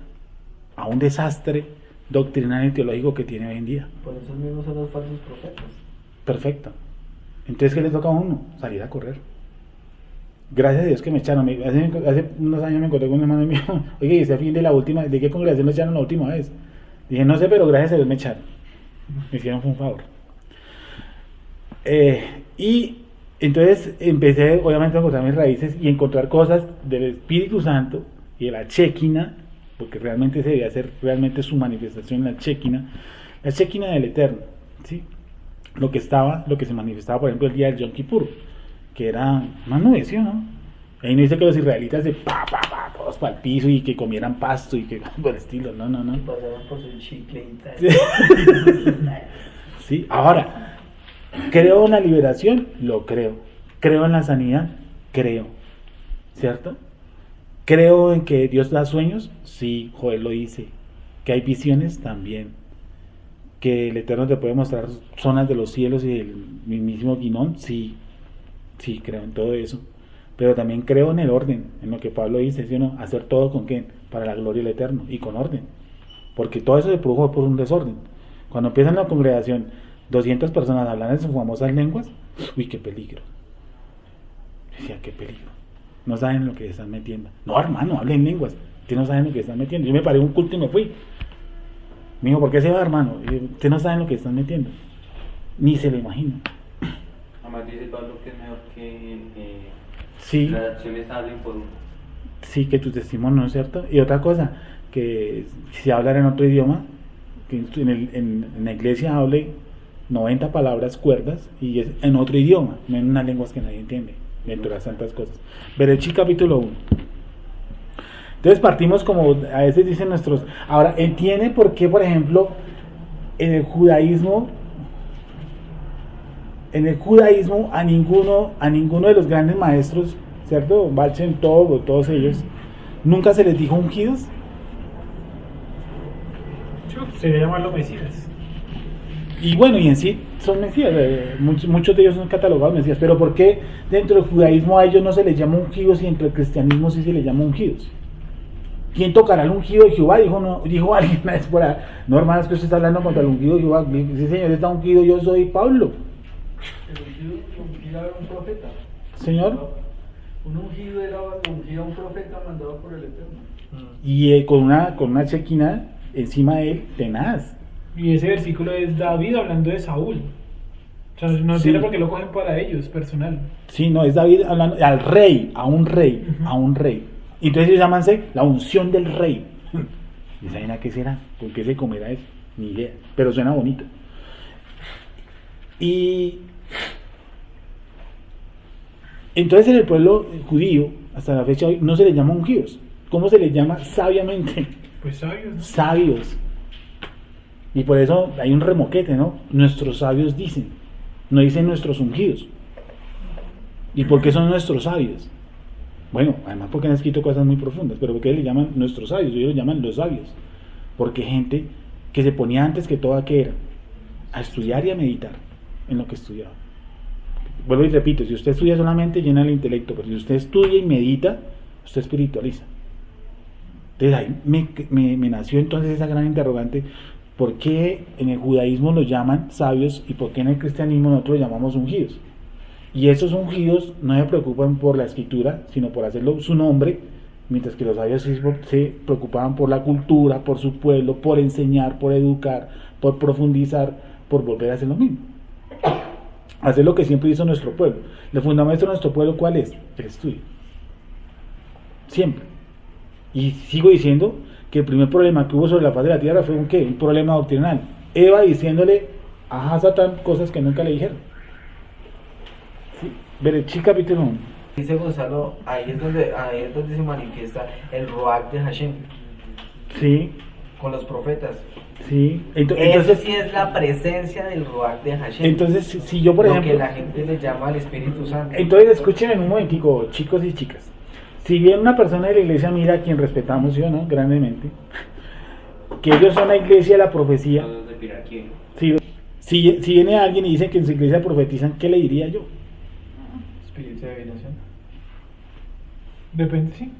[SPEAKER 1] A un desastre doctrinal y teológico que tiene hoy en día.
[SPEAKER 6] Por eso mismos son los falsos profetas.
[SPEAKER 1] Perfecto. Entonces, ¿qué le toca a uno? Salir a correr. Gracias a Dios que me echaron. Hace unos años me encontré con un hermano mío. Oye, ¿y ese fin de la última, de qué congregación me echaron la última vez? Dije, no sé, pero gracias a Dios me echaron. Me hicieron un favor. Y entonces empecé, obviamente, a encontrar mis raíces y encontrar cosas del Espíritu Santo y de la Shekinah, porque realmente se debía hacer realmente su manifestación, la Shekinah del Eterno, ¿sí? Lo que se manifestaba, por ejemplo, el día del Yom Kippur, que era una nube, ¿sí o no? Ahí no dice que los israelitas se todos para el piso y que comieran pasto y que por el estilo, no.
[SPEAKER 6] Y pasaban por su chicle y tal.
[SPEAKER 1] Sí, ahora, ¿creo en la liberación? Lo creo. ¿Creo en la sanidad? Creo. ¿Cierto? ¿Creo en que Dios da sueños? Sí, Joel lo dice. ¿Que hay visiones? También. ¿Que el Eterno te puede mostrar zonas de los cielos y del mismísimo Guinón? Sí, creo en todo eso. Pero también creo en el orden, en lo que Pablo dice, ¿sí o no? Hacer todo con ¿qué? Para la gloria del Eterno y con orden. Porque todo eso se produjo por un desorden. Cuando empieza en la congregación 200 personas hablando de sus famosas lenguas, uy, qué peligro. Decía, qué peligro. No saben lo que se están metiendo. No, hermano, hablen lenguas. Ustedes no saben lo que están metiendo. Yo me paré en un culto y me fui. Me dijo, ¿por qué se va, hermano? Ustedes no saben lo que están metiendo. Ni se lo imaginan.
[SPEAKER 3] Además dice Pablo que es mejor que
[SPEAKER 1] sí,
[SPEAKER 3] las acciones hablen por uno.
[SPEAKER 1] Sí, que tu testimonio, ¿no es cierto? Y otra cosa, que si hablar en otro idioma, que en la iglesia hable 90 palabras cuerdas y es en otro idioma, no en unas lenguas que nadie entiende, dentro de las santas cosas. Bereshit capítulo 1. Entonces partimos como a veces dicen nuestros. Ahora, entiende por qué, por ejemplo, en el judaísmo a ninguno de los grandes maestros, ¿cierto? Baal Shem Tov o todos ellos, nunca se les dijo ungidos.
[SPEAKER 2] Sería llamarlo Mesías.
[SPEAKER 1] Y bueno, y en sí son mesías, muchos de ellos son catalogados mesías, pero ¿por qué dentro del judaísmo a ellos no se les llama ungidos y dentro del cristianismo sí se les llama ungidos? ¿Quién tocará el ungido de Jehová? Dijo alguien una vez por ahí. No, hermanos, que usted está hablando contra el ungido de Jehová. Sí, señor, está ungido, yo soy Pablo.
[SPEAKER 7] El ungido era un profeta.
[SPEAKER 1] Señor.
[SPEAKER 7] Un ungido era un profeta mandado por el Eterno.
[SPEAKER 1] Y con una chequina encima de él, tenaz.
[SPEAKER 2] Y ese versículo es David hablando de Saúl. O sea, no entiendo por qué lo cogen para ellos, personal.
[SPEAKER 1] Sí, no, es David hablando al rey, a un rey, a un rey. Entonces ellos llamanse la unción del rey. ¿Y saben a qué será? ¿Con qué se comerá eso? Ni idea, pero suena bonito. Y entonces en el pueblo judío, hasta la fecha hoy, no se les llama ungidos. ¿Cómo se les llama? Sabiamente.
[SPEAKER 2] Pues sabios, ¿no?
[SPEAKER 1] Sabios. Y por eso hay un remoquete, ¿no? Nuestros sabios dicen, no dicen nuestros ungidos. ¿Y por qué son nuestros sabios? Bueno, además porque han escrito cosas muy profundas, pero ¿por qué le llaman nuestros sabios? Ellos los llaman los sabios. Porque gente que se ponía antes que todo a qué era, a estudiar y a meditar en lo que estudiaba. Vuelvo y repito, si usted estudia solamente llena el intelecto, pero si usted estudia y medita, usted espiritualiza. Entonces ahí me nació entonces esa gran interrogante, ¿por qué en el judaísmo los llaman sabios y por qué en el cristianismo nosotros los llamamos ungidos? Y esos ungidos no se preocupan por la escritura, sino por hacerlo su nombre, mientras que los sabios se preocupaban por la cultura, por su pueblo, por enseñar, por educar, por profundizar, por volver a hacer lo mismo. Hacer lo que siempre hizo nuestro pueblo. El fundamento de nuestro pueblo, ¿cuál es? El estudio. Siempre. Y sigo diciendo que el primer problema que hubo sobre la faz de la tierra fue un ¿qué? Un problema doctrinal. Eva diciéndole a Satán cosas que nunca le dijeron. Sí. Berechí capítulo 1.
[SPEAKER 6] Dice Gonzalo, ahí es donde se manifiesta el Ruach de Hashem.
[SPEAKER 1] Sí.
[SPEAKER 6] Con los profetas.
[SPEAKER 1] Sí.
[SPEAKER 6] Entonces
[SPEAKER 1] Entonces
[SPEAKER 6] sí es la presencia del Ruach de Hashem.
[SPEAKER 1] Entonces, si yo por
[SPEAKER 6] lo
[SPEAKER 1] ejemplo...
[SPEAKER 6] que la gente le llama el Espíritu Santo.
[SPEAKER 1] Entonces escúchenme un momentico, chicos y chicas. Si bien una persona de la iglesia mira a quien respetamos, ¿sí o no? Grandemente, que ellos son la iglesia de la profecía. Si viene alguien y dice que en su iglesia profetizan, ¿qué le diría yo?
[SPEAKER 6] Espíritu de adivinación.
[SPEAKER 2] Depende, sí,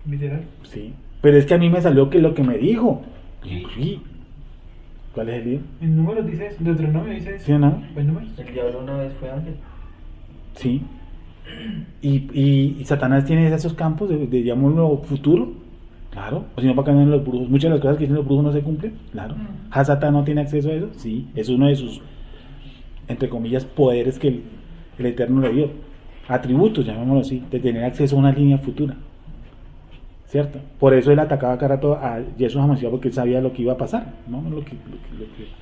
[SPEAKER 2] literal.
[SPEAKER 1] Sí, pero es que a mí me salió que lo que me dijo. Sí. ¿Cuál es el libro?
[SPEAKER 2] En Números dice eso, Deuteronomio dice eso.
[SPEAKER 1] ¿Sí o no?
[SPEAKER 2] ¿En Números?
[SPEAKER 6] El diablo una vez fue ángel.
[SPEAKER 1] Sí. Y Satanás tiene esos campos de llamarlo futuro, claro, o si no para que no los brujos, muchas de las cosas que dicen los brujos no se cumplen, claro. ¿Satán no tiene acceso a eso? Sí, es uno de sus, entre comillas, poderes que el Eterno le dio, atributos, llamémoslo así, de tener acceso a una línea futura, ¿cierto? Por eso él atacaba cada rato a Jesús Hamashiach, porque él sabía lo que iba a pasar, ¿no? lo que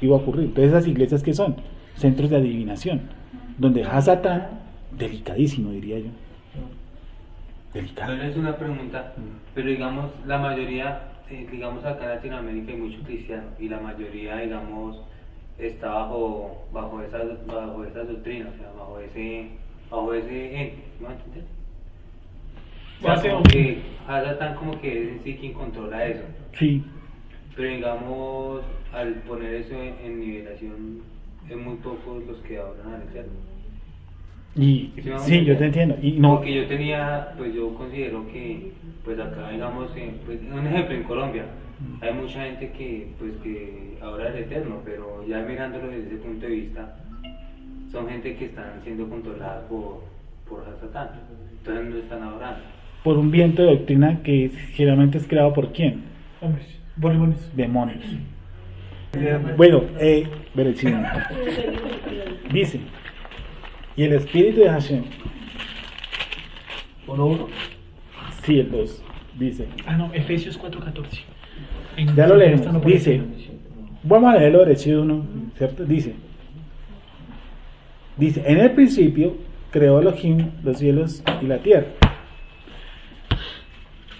[SPEAKER 1] iba a ocurrir. Entonces esas iglesias que son centros de adivinación, donde Satán, delicadísimo diría yo, delicado.
[SPEAKER 3] No es una pregunta, pero digamos la mayoría, digamos acá en Latinoamérica hay muchos cristianos y la mayoría, digamos, está bajo esa doctrina, o sea, bajo ese ente, ¿no entiendes? O sea, como que Satán como que es en sí quien controla eso.
[SPEAKER 1] Sí.
[SPEAKER 3] Pero digamos, al poner eso en nivelación, es muy pocos los que hablan al Eterno.
[SPEAKER 1] Y sí, yo te entiendo. Y no.
[SPEAKER 3] Porque yo considero que, pues acá, digamos, pues, un ejemplo, en Colombia, hay mucha gente que ahora es eterno, pero ya mirándolo desde ese punto de vista, son gente que están siendo controladas por Satán, entonces no están adorando.
[SPEAKER 1] Por un viento de doctrina que generalmente es creado por ¿quién?
[SPEAKER 2] Hombres, por demonios.
[SPEAKER 1] Bueno, Berechino dice, y el espíritu de Hashem,
[SPEAKER 6] 1:1.
[SPEAKER 1] sí, el 2, dice.
[SPEAKER 2] No, Efesios 4:14.
[SPEAKER 1] Ya lo leemos, dice, vamos a leerlo Berechino 1, ¿cierto? Dice, en el principio creó Elohim los cielos y la tierra.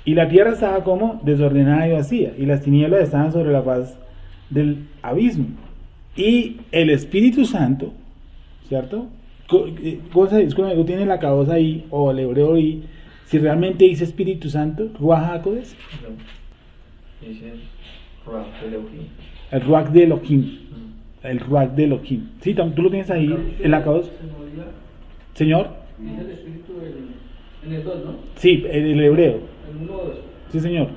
[SPEAKER 1] Y la tierra estaba como desordenada y vacía, y las tinieblas estaban sobre la faz del abismo. Y el Espíritu Santo, ¿cierto? Es cuando tiene la cabeza ahí, o el hebreo ahí, si realmente dice Espíritu Santo, Ruach HaKodesh.
[SPEAKER 6] Dice Ruach de Elohim.
[SPEAKER 1] El Ruach de Elohim. el Ruach de Elohim. Sí, tú lo tienes ahí en la cabeza. Señor.
[SPEAKER 7] Dice el espíritu en el 2, ¿no?
[SPEAKER 1] Sí, el hebreo.
[SPEAKER 7] El 1 o 2.
[SPEAKER 1] Sí, señor.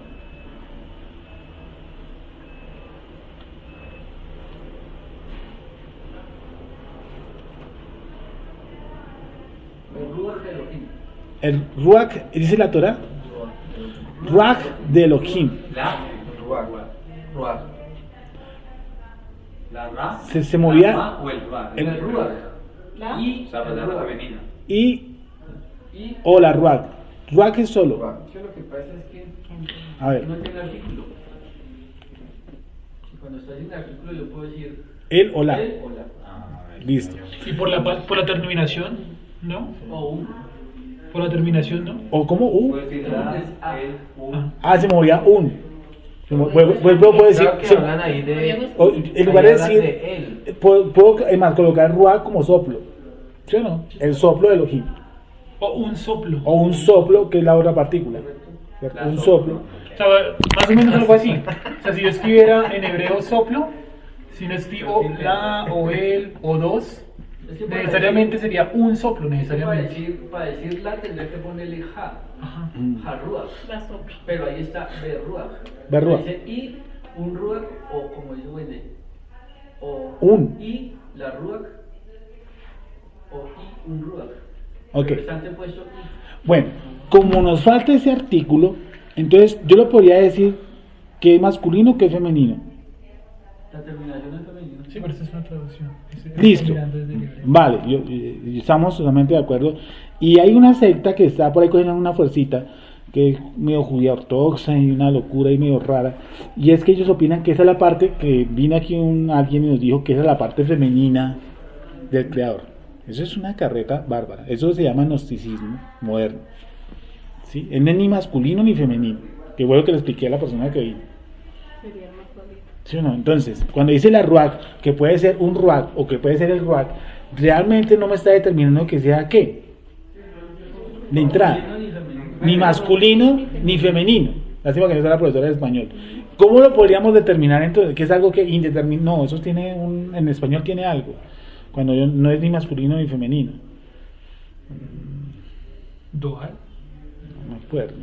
[SPEAKER 7] El Ruach de Elohim.
[SPEAKER 1] El Ruach, dice la Torah, Ruach de Elohim.
[SPEAKER 6] Ruach.
[SPEAKER 3] La Ra.
[SPEAKER 1] Se movía.
[SPEAKER 3] ¿La Ra o el Ra?
[SPEAKER 1] El
[SPEAKER 7] Ruach.
[SPEAKER 3] Y, o sea, la Ra femenina.
[SPEAKER 1] Y o la Ruach. Ruach es solo.
[SPEAKER 7] Que lo que pasa es que
[SPEAKER 1] A ver.
[SPEAKER 7] no tiene artículo. Y cuando está sin artículo yo puedo decir
[SPEAKER 1] Él o la.
[SPEAKER 7] él o la.
[SPEAKER 1] Listo.
[SPEAKER 2] Y por la terminación, ¿no?
[SPEAKER 7] O un.
[SPEAKER 2] Por la terminación, ¿no?
[SPEAKER 1] O como
[SPEAKER 3] Puedes decir Ra, él,
[SPEAKER 2] Ah.
[SPEAKER 1] se movía un. Puedo decir.
[SPEAKER 6] Creo que hablan ahí de...
[SPEAKER 1] En lugar de
[SPEAKER 6] ahí hablan
[SPEAKER 1] decir.
[SPEAKER 6] de él.
[SPEAKER 1] Puedo además colocar Ruach como soplo. ¿Sí o no? El soplo de Elohim.
[SPEAKER 2] O un soplo.
[SPEAKER 1] O un soplo, que es la otra partícula. Un soplo.
[SPEAKER 2] O sea, más o menos algo así. O sea, si yo escribiera en hebreo soplo, si no escribo la o el o dos,
[SPEAKER 7] Es que para
[SPEAKER 2] necesariamente sería un soplo,
[SPEAKER 7] decir-
[SPEAKER 2] necesariamente.
[SPEAKER 7] para decir la tendré que ponerle ja.
[SPEAKER 2] Ajá.
[SPEAKER 7] Ja Ruach.
[SPEAKER 5] La sopla.
[SPEAKER 7] Pero ahí está Berruach.
[SPEAKER 1] Berruach.
[SPEAKER 7] Dice y un Ruach o como dice Wendy. O
[SPEAKER 1] Un.
[SPEAKER 7] y la Ruach. O y un Ruach.
[SPEAKER 1] Ok.
[SPEAKER 7] Pero está antepuesto y.
[SPEAKER 1] Bueno, como nos falta ese artículo, entonces yo lo podría decir que es masculino que es femenino.
[SPEAKER 7] La terminación es femenina.
[SPEAKER 2] Sí, pero esta es una traducción.
[SPEAKER 1] Listo. Vale, estamos totalmente de acuerdo. Y hay una secta que está por ahí cogiendo una fuercita, que es medio judía ortodoxa y una locura y medio rara. Y es que ellos opinan que esa es la parte que vino aquí alguien y nos dijo que esa es la parte femenina del creador. Eso es una carreta bárbara. Eso se llama gnosticismo moderno. ¿Sí? No es ni masculino ni femenino. Que fue lo que le expliqué a la persona que vino.
[SPEAKER 5] Sería más bonito.
[SPEAKER 1] ¿Sí o no? Entonces, cuando dice la Ruach, que puede ser un Ruach o que puede ser el Ruach, realmente no me está determinando que sea qué. De entrada. Ni masculino ni femenino. Lástima que no está la profesora de español. ¿Cómo lo podríamos determinar entonces? Que es algo que indeterminado. No, eso tiene en español tiene algo. Cuando no es ni masculino ni femenino.
[SPEAKER 2] Dual.
[SPEAKER 1] No me acuerdo.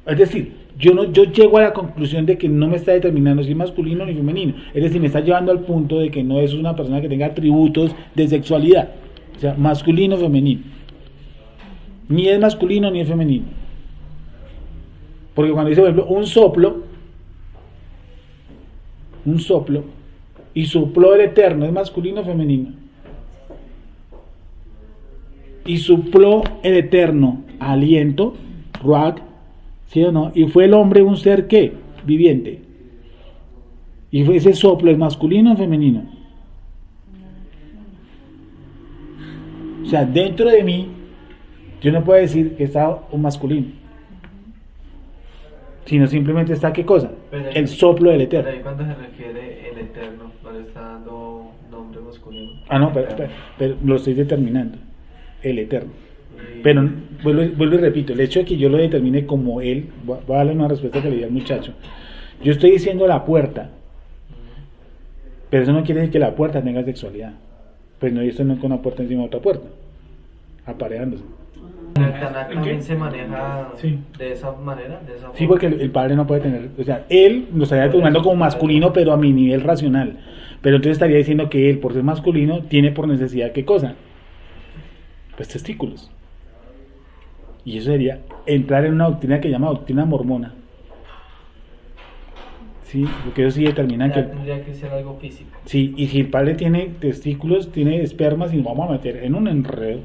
[SPEAKER 1] Es decir, yo llego a la conclusión de que no me está determinando si es masculino ni femenino. Es decir, me está llevando al punto de que no es una persona que tenga atributos de sexualidad. O sea, masculino o femenino. Ni es masculino ni es femenino. Porque cuando dice, por ejemplo, un soplo, y sopló el Eterno, ¿es masculino o femenino? Y sopló el Eterno aliento, Ruach, ¿sí o no? Y fue el hombre un ser ¿qué? Viviente. Y fue ese soplo, ¿es masculino o femenino? O sea, dentro de mí, yo no puedo decir que está un masculino, sino simplemente está ¿qué cosa?
[SPEAKER 6] Pero
[SPEAKER 1] El soplo del
[SPEAKER 6] Pero
[SPEAKER 1] Eterno.
[SPEAKER 6] ahí cuando se refiere el eterno, no le está dando nombre masculino.
[SPEAKER 1] Ah, no, pero lo estoy determinando. El Eterno. Pero vuelvo y repito, el hecho de que yo lo determine como él, voy a darle una respuesta que le di al muchacho. Yo estoy diciendo la puerta, pero eso no quiere decir que la puerta tenga sexualidad. Pues no, yo estoy con una puerta encima de otra puerta, apareándose.
[SPEAKER 6] En el Tanakh también se maneja
[SPEAKER 2] Sí.
[SPEAKER 6] de esa manera, de esa
[SPEAKER 1] Sí,
[SPEAKER 6] forma.
[SPEAKER 1] porque el padre no puede tener, o sea, él lo estaría determinando como masculino, pero a mi nivel racional. Pero entonces estaría diciendo que él, por ser masculino, tiene por necesidad ¿qué cosa? Pues testículos. Y eso sería entrar en una doctrina que llama doctrina mormona. Sí, porque ellos sí determinan
[SPEAKER 6] Ya
[SPEAKER 1] que...
[SPEAKER 6] tendría que ser algo físico.
[SPEAKER 1] Sí, y si el padre tiene testículos, tiene espermas y nos vamos a meter en un enredo.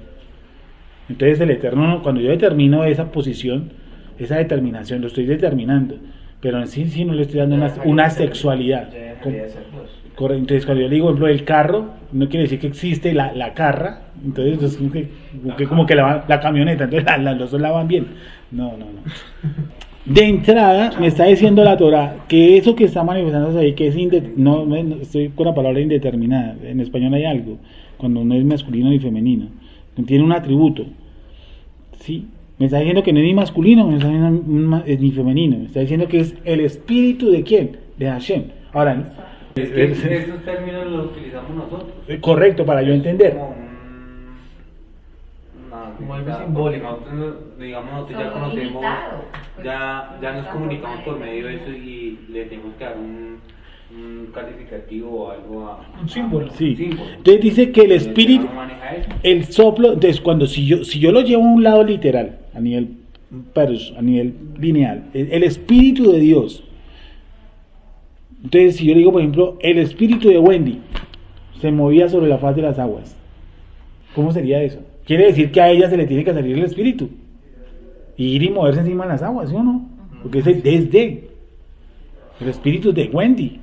[SPEAKER 1] Entonces el Eterno, cuando yo determino esa posición, esa determinación, lo estoy determinando. Pero en sí no le estoy dando una sexualidad.
[SPEAKER 6] Ya dejaría de ser Dios.
[SPEAKER 1] Correcto. Entonces cuando yo le digo, por ejemplo, el carro, no quiere decir que existe la carra. Entonces es como que la camioneta, entonces los dos la van bien. No. De entrada me está diciendo la Torah que eso que está manifestándose ahí, que es no estoy con la palabra indeterminada. En español hay algo, cuando no es masculino ni femenino, tiene un atributo. ¿Sí? Me está diciendo que no es ni masculino ni femenino. Me está diciendo que es el espíritu de ¿quién? De Hashem. Ahora,
[SPEAKER 3] Esos términos los utilizamos nosotros.
[SPEAKER 1] Correcto, para yo entender.
[SPEAKER 6] Como algo simbólico.
[SPEAKER 3] Nosotros ya conocemos, ya nos comunicamos por medio de eso y le tenemos que dar un calificativo o algo a
[SPEAKER 2] un símbolo.
[SPEAKER 1] Sí.
[SPEAKER 3] Símbolo.
[SPEAKER 1] Entonces dice que el espíritu,
[SPEAKER 3] No maneja eso.
[SPEAKER 1] el soplo, entonces cuando si yo lo llevo a un lado literal, a nivel lineal, el espíritu de Dios. Entonces si yo digo, por ejemplo, el espíritu de Wendy se movía sobre la faz de las aguas, ¿cómo sería eso? Quiere decir que a ella se le tiene que salir el espíritu y ir y moverse encima de las aguas, ¿sí o no? Porque es el espíritu de Wendy.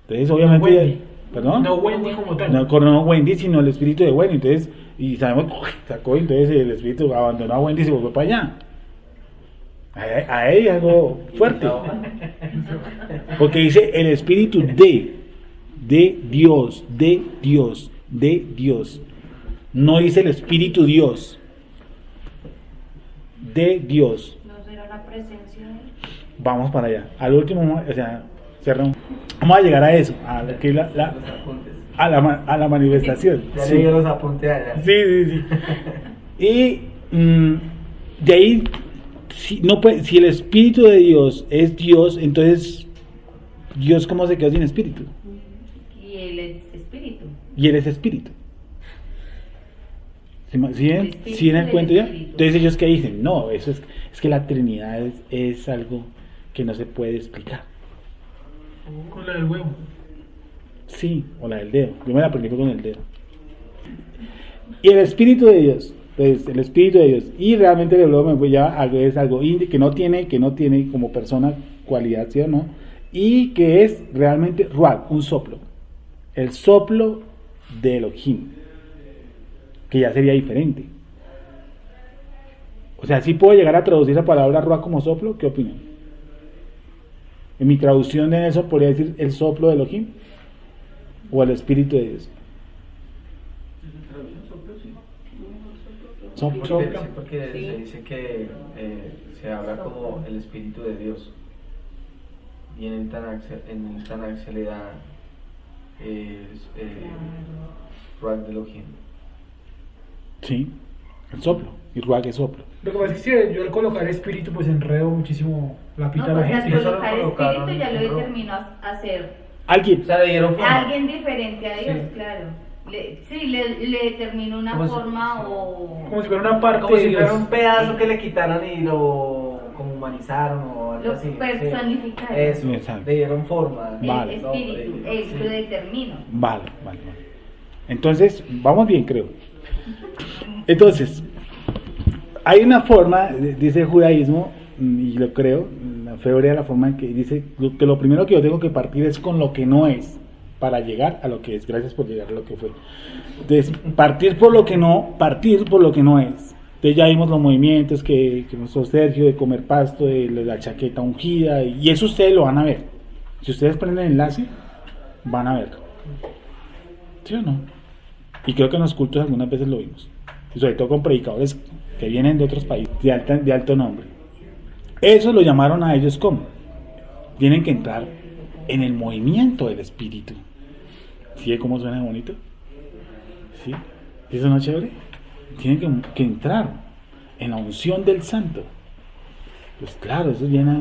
[SPEAKER 1] Entonces obviamente,
[SPEAKER 2] No Wendy.
[SPEAKER 1] ¿perdón?
[SPEAKER 2] No Wendy como tal.
[SPEAKER 1] No Wendy, sino el espíritu de Wendy. Entonces, y sabemos, sacó, entonces el espíritu abandonó a Wendy y se volvió para allá. A ella algo fuerte. Porque dice el espíritu de Dios. No dice el espíritu Dios. De Dios.
[SPEAKER 5] ¿No será la presencia de él?
[SPEAKER 1] Vamos para allá. Al último, o sea, cerramos. Vamos a llegar a eso, a lo que es
[SPEAKER 6] Los apuntes.
[SPEAKER 1] a la manifestación.
[SPEAKER 6] Ya
[SPEAKER 1] Sí.
[SPEAKER 6] leí los apuntes allá.
[SPEAKER 1] Sí. Y de ahí, si el espíritu de Dios es Dios, entonces Dios ¿cómo se quedó sin espíritu?
[SPEAKER 4] Y él es espíritu.
[SPEAKER 1] Y él es espíritu. ¿Sí
[SPEAKER 4] espíritu
[SPEAKER 1] en el
[SPEAKER 4] del
[SPEAKER 1] cuento ya?
[SPEAKER 4] espíritu.
[SPEAKER 1] Entonces ellos que dicen, no, eso es que la Trinidad es algo que no se puede explicar.
[SPEAKER 2] Con la del huevo.
[SPEAKER 1] Sí, o la del dedo. Yo me la aprendí con el dedo. Y el Espíritu de Dios, pues el Espíritu de Dios. Y realmente el globo me lleva a es algo que no tiene como persona cualidad, ¿sí o no? Y que es realmente ruach, un soplo. El soplo de Elohim. Que ya sería diferente. O sea, ¿sí puedo llegar a traducir la palabra ruach como soplo? ¿Qué opinan? En mi traducción de eso podría decir el soplo de Elohim o el Espíritu de Dios. Soplo.
[SPEAKER 6] Porque se dice que se habla como el Espíritu de Dios. Y en el Tanakh se le da Ruach de Elohim.
[SPEAKER 1] Sí, el soplo. Y ruach es soplo.
[SPEAKER 2] Lo que pasa es que yo al colocar espíritu pues enredo muchísimo la
[SPEAKER 4] No,
[SPEAKER 2] pita a la
[SPEAKER 4] porque
[SPEAKER 2] gente.
[SPEAKER 4] al colocar
[SPEAKER 6] Eso lo colocaron
[SPEAKER 4] espíritu ya lo
[SPEAKER 6] en rojo.
[SPEAKER 4] determinó a ser
[SPEAKER 1] Alguien.
[SPEAKER 6] O sea, le dieron forma.
[SPEAKER 4] alguien diferente a Dios,
[SPEAKER 6] Sí.
[SPEAKER 4] claro. Le determinó una
[SPEAKER 6] Como si-
[SPEAKER 4] forma o
[SPEAKER 2] Como si fuera una parte
[SPEAKER 6] Como
[SPEAKER 2] de
[SPEAKER 6] si
[SPEAKER 2] Dios.
[SPEAKER 6] fuera un pedazo que le quitaron y lo como humanizaron o algo
[SPEAKER 4] Lo
[SPEAKER 6] así.
[SPEAKER 4] personificaron.
[SPEAKER 6] Sí. Eso,
[SPEAKER 1] Exacto.
[SPEAKER 6] le dieron forma.
[SPEAKER 4] el
[SPEAKER 1] Vale.
[SPEAKER 4] espíritu, él
[SPEAKER 6] Sí.
[SPEAKER 4] lo determinó.
[SPEAKER 1] Vale. Entonces, vamos bien, creo. Entonces, hay una forma, dice el judaísmo, y lo creo, la fe hebrea, la forma en que dice que lo primero que yo tengo que partir es con lo que no es, para llegar a lo que es. Gracias por llegar a lo que fue. Entonces, partir por lo que no es. Entonces ya vimos los movimientos que mostró Sergio, de comer pasto, de la chaqueta ungida, y eso ustedes lo van a ver. Si ustedes prenden el enlace, van a verlo. ¿Sí o no? Y creo que en los cultos algunas veces lo vimos. Y sobre todo con predicadores que vienen de otros países, de alto nombre. Eso lo llamaron a ellos como. Tienen que entrar en el movimiento del espíritu. ¿Sí? ¿Cómo suena bonito? ¿Sí? ¿Eso no es chévere? Tienen que entrar en la unción del santo. Pues claro, eso viene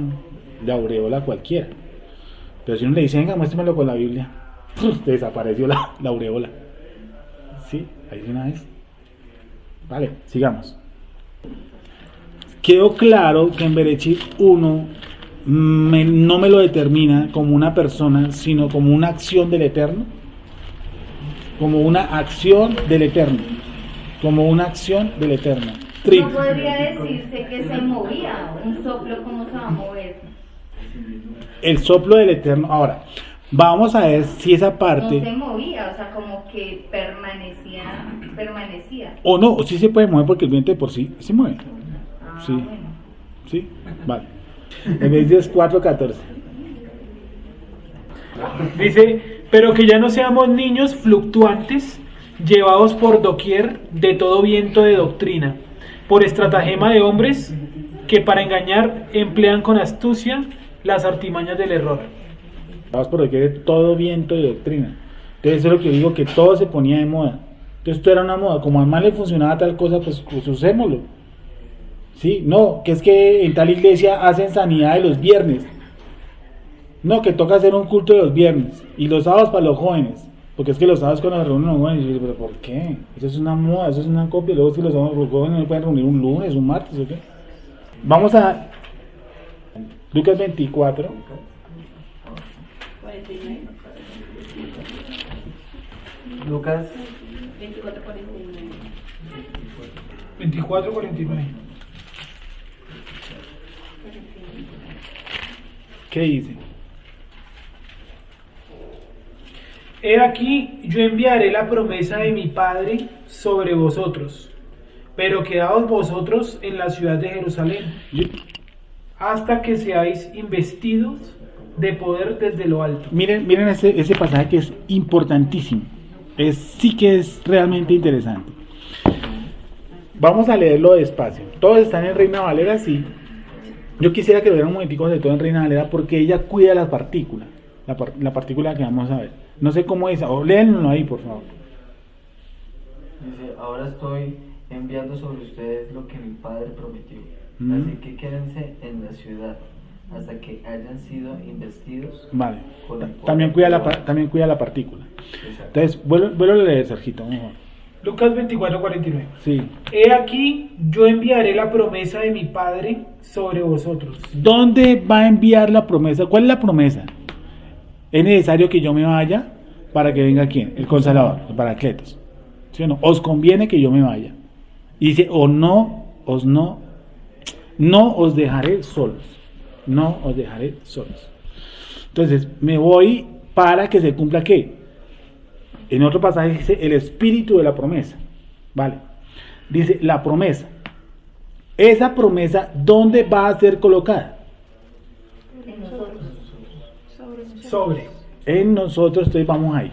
[SPEAKER 1] de aureola cualquiera. Pero si uno le dice, venga, muéstremelo con la Biblia, desapareció la aureola. ¿Sí? Ahí de una vez. Vale, sigamos. Quedó claro que en Bereshit 1 no me lo determina como una persona, sino como una acción del Eterno. Como una acción del Eterno. Como una acción del Eterno.
[SPEAKER 4] No podría decirse que se movía, un soplo, ¿cómo se va a mover?
[SPEAKER 1] El soplo del Eterno. Ahora, vamos a ver si esa parte...
[SPEAKER 4] No se movía, o sea, como que permanecía.
[SPEAKER 1] O no, o sí se puede mover porque el viento de por sí se mueve. Sí.
[SPEAKER 4] Bueno.
[SPEAKER 1] ¿Sí? Vale. En Efesios 4:14.
[SPEAKER 2] Dice, pero que ya no seamos niños fluctuantes, llevados por doquier de todo viento de doctrina, por estratagema de hombres que para engañar emplean con astucia las artimañas del error.
[SPEAKER 1] Vamos por que todo viento de doctrina. Entonces eso es lo que yo digo, que todo se ponía de moda. Entonces esto era una moda, como además le funcionaba tal cosa, pues usémoslo. Sí, no, que es que en tal iglesia hacen sanidad de los viernes. No, que toca hacer un culto de los viernes y los sábados para los jóvenes. Porque es que los sábados cuando se reúnen los jóvenes, yo digo, pero ¿por qué? Eso es una moda, eso es una copia. Luego es que los jóvenes no pueden reunir un lunes, un martes, ¿o qué? Vamos a Lucas 24.
[SPEAKER 5] 49.
[SPEAKER 6] Lucas
[SPEAKER 5] 24, 49.
[SPEAKER 2] 24, 49.
[SPEAKER 1] ¿Qué dice?
[SPEAKER 2] He aquí, yo enviaré la promesa de mi Padre sobre vosotros, pero quedaos vosotros en la ciudad de Jerusalén, hasta que seáis investidos de poder desde lo alto.
[SPEAKER 1] Miren ese pasaje que es importantísimo. Sí que es realmente interesante. Vamos a leerlo despacio. Todos están en Reina Valera, sí. Yo quisiera que lo vieran un momentico de todo en Reina Valera, porque ella cuida las partículas. La partícula que vamos a ver. No sé cómo es, o léenlo ahí, por favor.
[SPEAKER 6] dice, ahora estoy enviando sobre ustedes lo que mi Padre prometió. Así que quédense en la ciudad hasta que hayan sido investidos.
[SPEAKER 1] Vale.
[SPEAKER 6] Con el poder
[SPEAKER 1] También cuida
[SPEAKER 6] de
[SPEAKER 1] también cuida la partícula.
[SPEAKER 6] Exacto.
[SPEAKER 1] Entonces, vuelvo a leer, Sergito, mejor.
[SPEAKER 2] Lucas 24, 49.
[SPEAKER 1] Sí.
[SPEAKER 2] He aquí, yo enviaré la promesa de mi Padre sobre vosotros.
[SPEAKER 1] ¿Dónde va a enviar la promesa? ¿Cuál es la promesa? Es necesario que yo me vaya para que venga ¿quién? El Consolador, el Paracletos. ¿Sí o no? Os conviene que yo me vaya. Y dice, no os dejaré solos. No os dejaré solos. Entonces, me voy para que se cumpla ¿qué? En otro pasaje dice el espíritu de la promesa. ¿Vale? Dice la promesa. Esa promesa, ¿dónde va a ser colocada?
[SPEAKER 4] En nosotros.
[SPEAKER 2] Sobre.
[SPEAKER 1] En nosotros, entonces vamos ahí.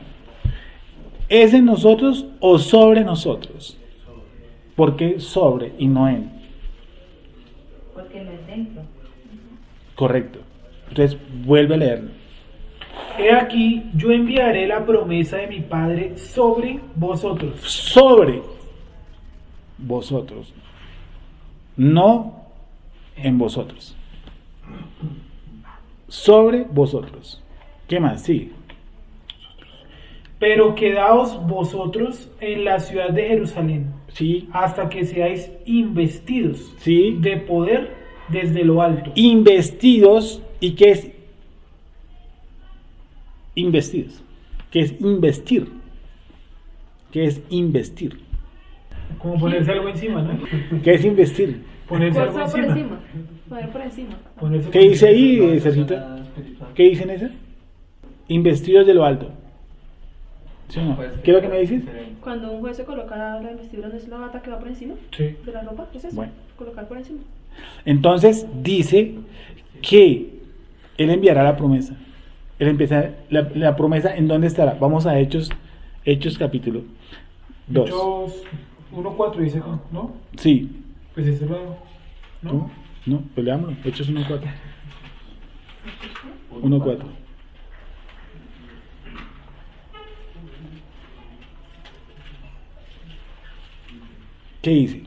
[SPEAKER 1] ¿Es en nosotros o sobre nosotros? ¿Por qué sobre y no en?
[SPEAKER 4] Porque no es dentro.
[SPEAKER 1] Correcto. Entonces vuelve a leerlo.
[SPEAKER 2] He aquí, yo enviaré la promesa de mi Padre sobre vosotros.
[SPEAKER 1] Sobre vosotros. No en vosotros. Sobre vosotros. ¿Qué más? Sí.
[SPEAKER 2] Pero quedaos vosotros en la ciudad de Jerusalén,
[SPEAKER 1] Sí.
[SPEAKER 2] hasta que seáis investidos
[SPEAKER 1] Sí.
[SPEAKER 2] de poder desde lo alto.
[SPEAKER 1] Investidos. ¿Y qué es? Investidos. ¿Qué es investir? ¿Qué es investir?
[SPEAKER 2] Como ponerse algo encima, ¿no?
[SPEAKER 1] ¿Qué es investir?
[SPEAKER 2] Ponerse algo
[SPEAKER 5] Fuerza por
[SPEAKER 2] encima.
[SPEAKER 5] encima. Poder por encima.
[SPEAKER 2] Ponerse
[SPEAKER 1] ¿Qué
[SPEAKER 2] por
[SPEAKER 1] dice
[SPEAKER 2] encima.
[SPEAKER 1] ahí, Sergito? ¿Qué dice en esa? Investidos de lo alto. ¿Sí o no?
[SPEAKER 6] Pues,
[SPEAKER 1] ¿Qué es lo que me dices?
[SPEAKER 5] Cuando un juez se coloca la investidura, ¿no es la bata que va por encima
[SPEAKER 2] Sí.
[SPEAKER 5] de la ropa? ¿Es eso?
[SPEAKER 1] Bueno.
[SPEAKER 5] Colocar por encima.
[SPEAKER 1] Entonces dice que Él enviará la promesa. Él empieza la promesa, ¿en dónde estará? Vamos a Hechos capítulo 2.
[SPEAKER 2] Hechos 1.4 dice, ¿no?
[SPEAKER 1] Sí.
[SPEAKER 2] Pues ese es lo... ¿no?
[SPEAKER 1] No, pues leámoslo. Hechos 1.4. 1.4. ¿Qué dice?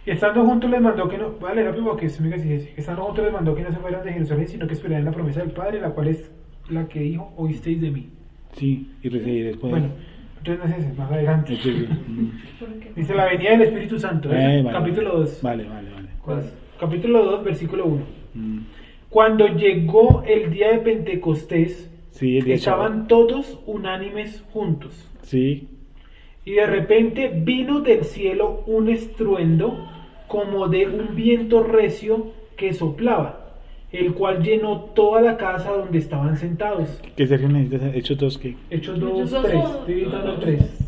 [SPEAKER 2] Y estando juntos les mandó que no... Voy a leer rápido porque se me dice. Estando juntos les mandó que no se fueran de Jerusalén, sino que esperaran la promesa del Padre, la cual es la que dijo, oísteis de mí.
[SPEAKER 1] Sí, y recibir después.
[SPEAKER 2] Bueno, entonces no es ese, más adelante.
[SPEAKER 1] Hechos,
[SPEAKER 5] ¿Por qué?
[SPEAKER 2] Dice la venida del Espíritu Santo,
[SPEAKER 1] vale.
[SPEAKER 2] capítulo 2.
[SPEAKER 1] Vale.
[SPEAKER 6] ¿Cuál es?
[SPEAKER 2] Capítulo 2, versículo 1.
[SPEAKER 1] Mm.
[SPEAKER 2] Cuando llegó el día de Pentecostés,
[SPEAKER 1] Sí, el día
[SPEAKER 2] estaban todos unánimes juntos.
[SPEAKER 1] Sí.
[SPEAKER 2] Y de repente vino del cielo un estruendo como de un viento recio que soplaba, el cual llenó toda la casa donde estaban sentados.
[SPEAKER 1] ¿Qué Sergio necesitas? Hechos 2, ¿qué?
[SPEAKER 2] Hechos
[SPEAKER 5] Hechos
[SPEAKER 2] 2, 3.
[SPEAKER 5] 2,
[SPEAKER 2] Estoy editando 3.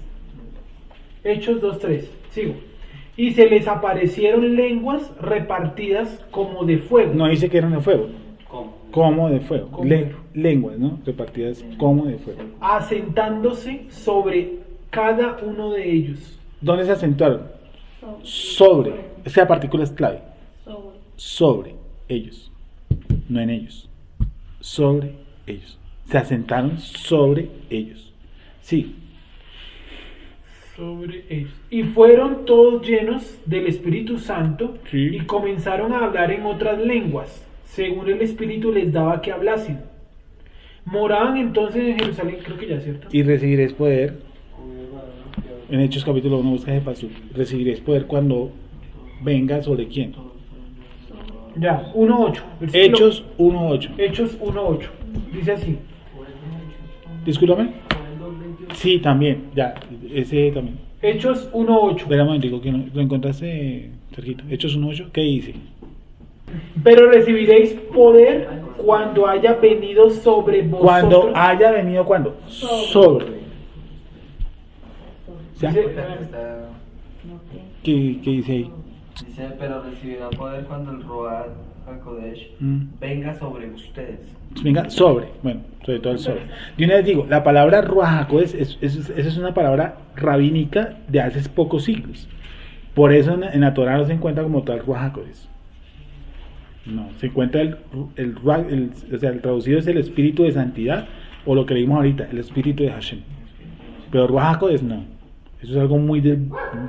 [SPEAKER 2] Hechos 2, 3. Sigo. Y se les aparecieron lenguas repartidas como de fuego.
[SPEAKER 1] No dice que eran de fuego.
[SPEAKER 3] ¿Cómo?
[SPEAKER 1] Como de fuego.
[SPEAKER 2] Como de fuego.
[SPEAKER 1] Lenguas, ¿no? Repartidas como de fuego.
[SPEAKER 2] Asentándose sobre cada uno de ellos.
[SPEAKER 1] ¿Dónde se asentaron?
[SPEAKER 5] Sobre.
[SPEAKER 1] Sobre. Esa partícula es clave.
[SPEAKER 5] Sobre.
[SPEAKER 1] Sobre ellos. No en ellos. sobre ellos. Se asentaron sobre ellos. Sí.
[SPEAKER 2] Sobre ellos. Y fueron todos llenos del Espíritu Santo
[SPEAKER 1] Sí.
[SPEAKER 2] y comenzaron a hablar en otras lenguas, según el Espíritu les daba que hablasen. Moraban entonces en Jerusalén, creo que ya, ¿cierto?
[SPEAKER 1] Y recibiréis poder. En Hechos capítulo 1 busca ese paso. Recibiréis poder cuando venga sobre quién.
[SPEAKER 2] Ya, 1.8.
[SPEAKER 1] Hechos 1.8.
[SPEAKER 2] Hechos 1.8. Dice así.
[SPEAKER 1] Discúlpame. Sí, también. Ya, ese también.
[SPEAKER 2] Hechos 1.8.
[SPEAKER 1] Espera un momentico, que lo encontraste, Sergito. Hechos 1.8. ¿Qué dice?
[SPEAKER 2] Pero recibiréis poder cuando haya venido sobre vosotros.
[SPEAKER 1] Cuando haya venido, ¿cuándo? Sobre. O sea,
[SPEAKER 2] Dice,
[SPEAKER 6] Está-
[SPEAKER 1] ¿qué dice ahí?
[SPEAKER 6] Dice, pero recibirán poder cuando el Ruach HaKodesh venga sobre ustedes.
[SPEAKER 1] Venga, sobre. Bueno, sobre todo el sobre. Y una vez digo, la palabra Ruach HaKodesh esa es una palabra rabínica de hace pocos siglos. Por eso en la Torah no se encuentra como tal Ruach HaKodesh. No, se encuentra o sea, el traducido es el espíritu de santidad, o lo que leímos ahorita, el espíritu de Hashem. Pero Ruach HaKodesh no. Eso es algo muy de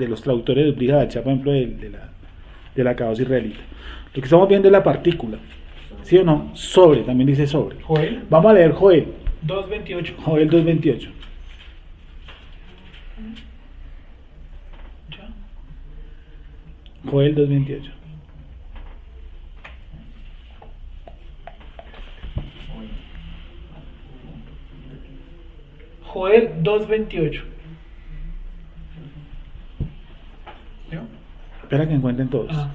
[SPEAKER 1] los traductores de Brit Hadashah, por ejemplo, de la Kadosh israelita. Lo que estamos viendo es la partícula. ¿Sí o no? Sobre, también dice sobre.
[SPEAKER 2] Joel
[SPEAKER 1] Vamos a leer Joel.
[SPEAKER 2] 2.28.
[SPEAKER 1] Joel 2.28.
[SPEAKER 2] Ya.
[SPEAKER 1] Joel 2.28.
[SPEAKER 2] Joel 2.28. ¿Yo?
[SPEAKER 1] Espera que encuentren todos.
[SPEAKER 2] Ah.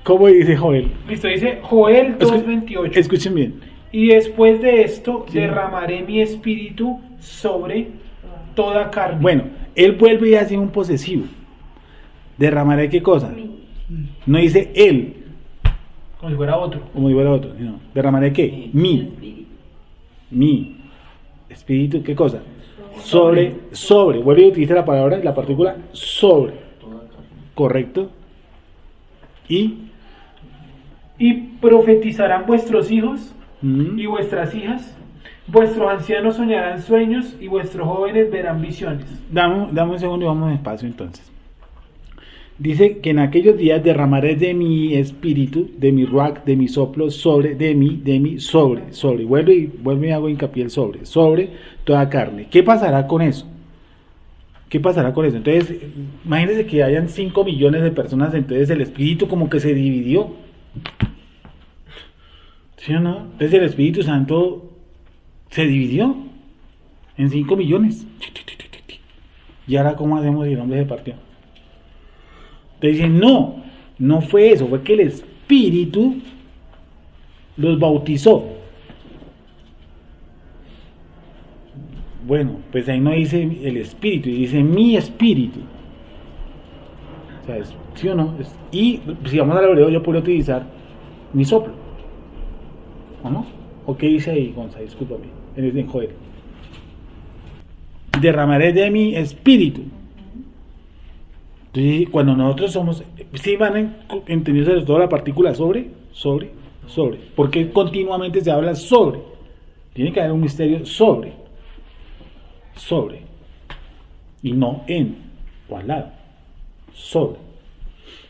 [SPEAKER 1] ¿Cómo dice Joel?
[SPEAKER 2] Listo, dice Joel 2.28.
[SPEAKER 1] Escuchen bien.
[SPEAKER 2] Y después de esto
[SPEAKER 1] Sí.
[SPEAKER 2] derramaré mi espíritu sobre toda carne.
[SPEAKER 1] Bueno, él vuelve y hace un posesivo. ¿Derramaré qué cosa? No dice él,
[SPEAKER 2] Como si fuera otro.
[SPEAKER 1] como digo el otro, sino ¿derramaré qué? Mi espíritu, ¿qué cosa? Sobre, vuelve y utiliza la palabra, la partícula sobre, correcto.
[SPEAKER 2] Y profetizarán vuestros hijos
[SPEAKER 1] Mm,
[SPEAKER 2] y vuestras hijas. Vuestros ancianos soñarán sueños y vuestros jóvenes verán visiones.
[SPEAKER 1] dame un segundo y vamos despacio entonces. Dice que en aquellos días derramaré de mi espíritu, de mi ruach, de mi soplo, sobre sobre. Vuelve y hago hincapié el sobre toda carne. ¿Qué pasará con eso? ¿Qué pasará con eso? Entonces, imagínense que hayan 5 millones de personas, entonces el espíritu como que se dividió. ¿Sí o no? Entonces el Espíritu Santo se dividió en 5 millones. ¿Y ahora cómo hacemos si el hombre se partió? Entonces dicen, no fue eso, fue que el Espíritu los bautizó. Bueno, pues ahí no dice el Espíritu, dice mi Espíritu. O sea, ¿sí o no? Y si vamos al hebreo, yo puedo utilizar mi soplo. ¿O no? ¿O qué dice ahí, Gonzalo? Discúlpame, en Joel. Derramaré de mi Espíritu. Entonces, cuando nosotros somos, sí van entendiendo sobre todo la partícula sobre. ¿Por qué continuamente se habla sobre? Tiene que haber un misterio sobre. Y no en o al lado. Sobre.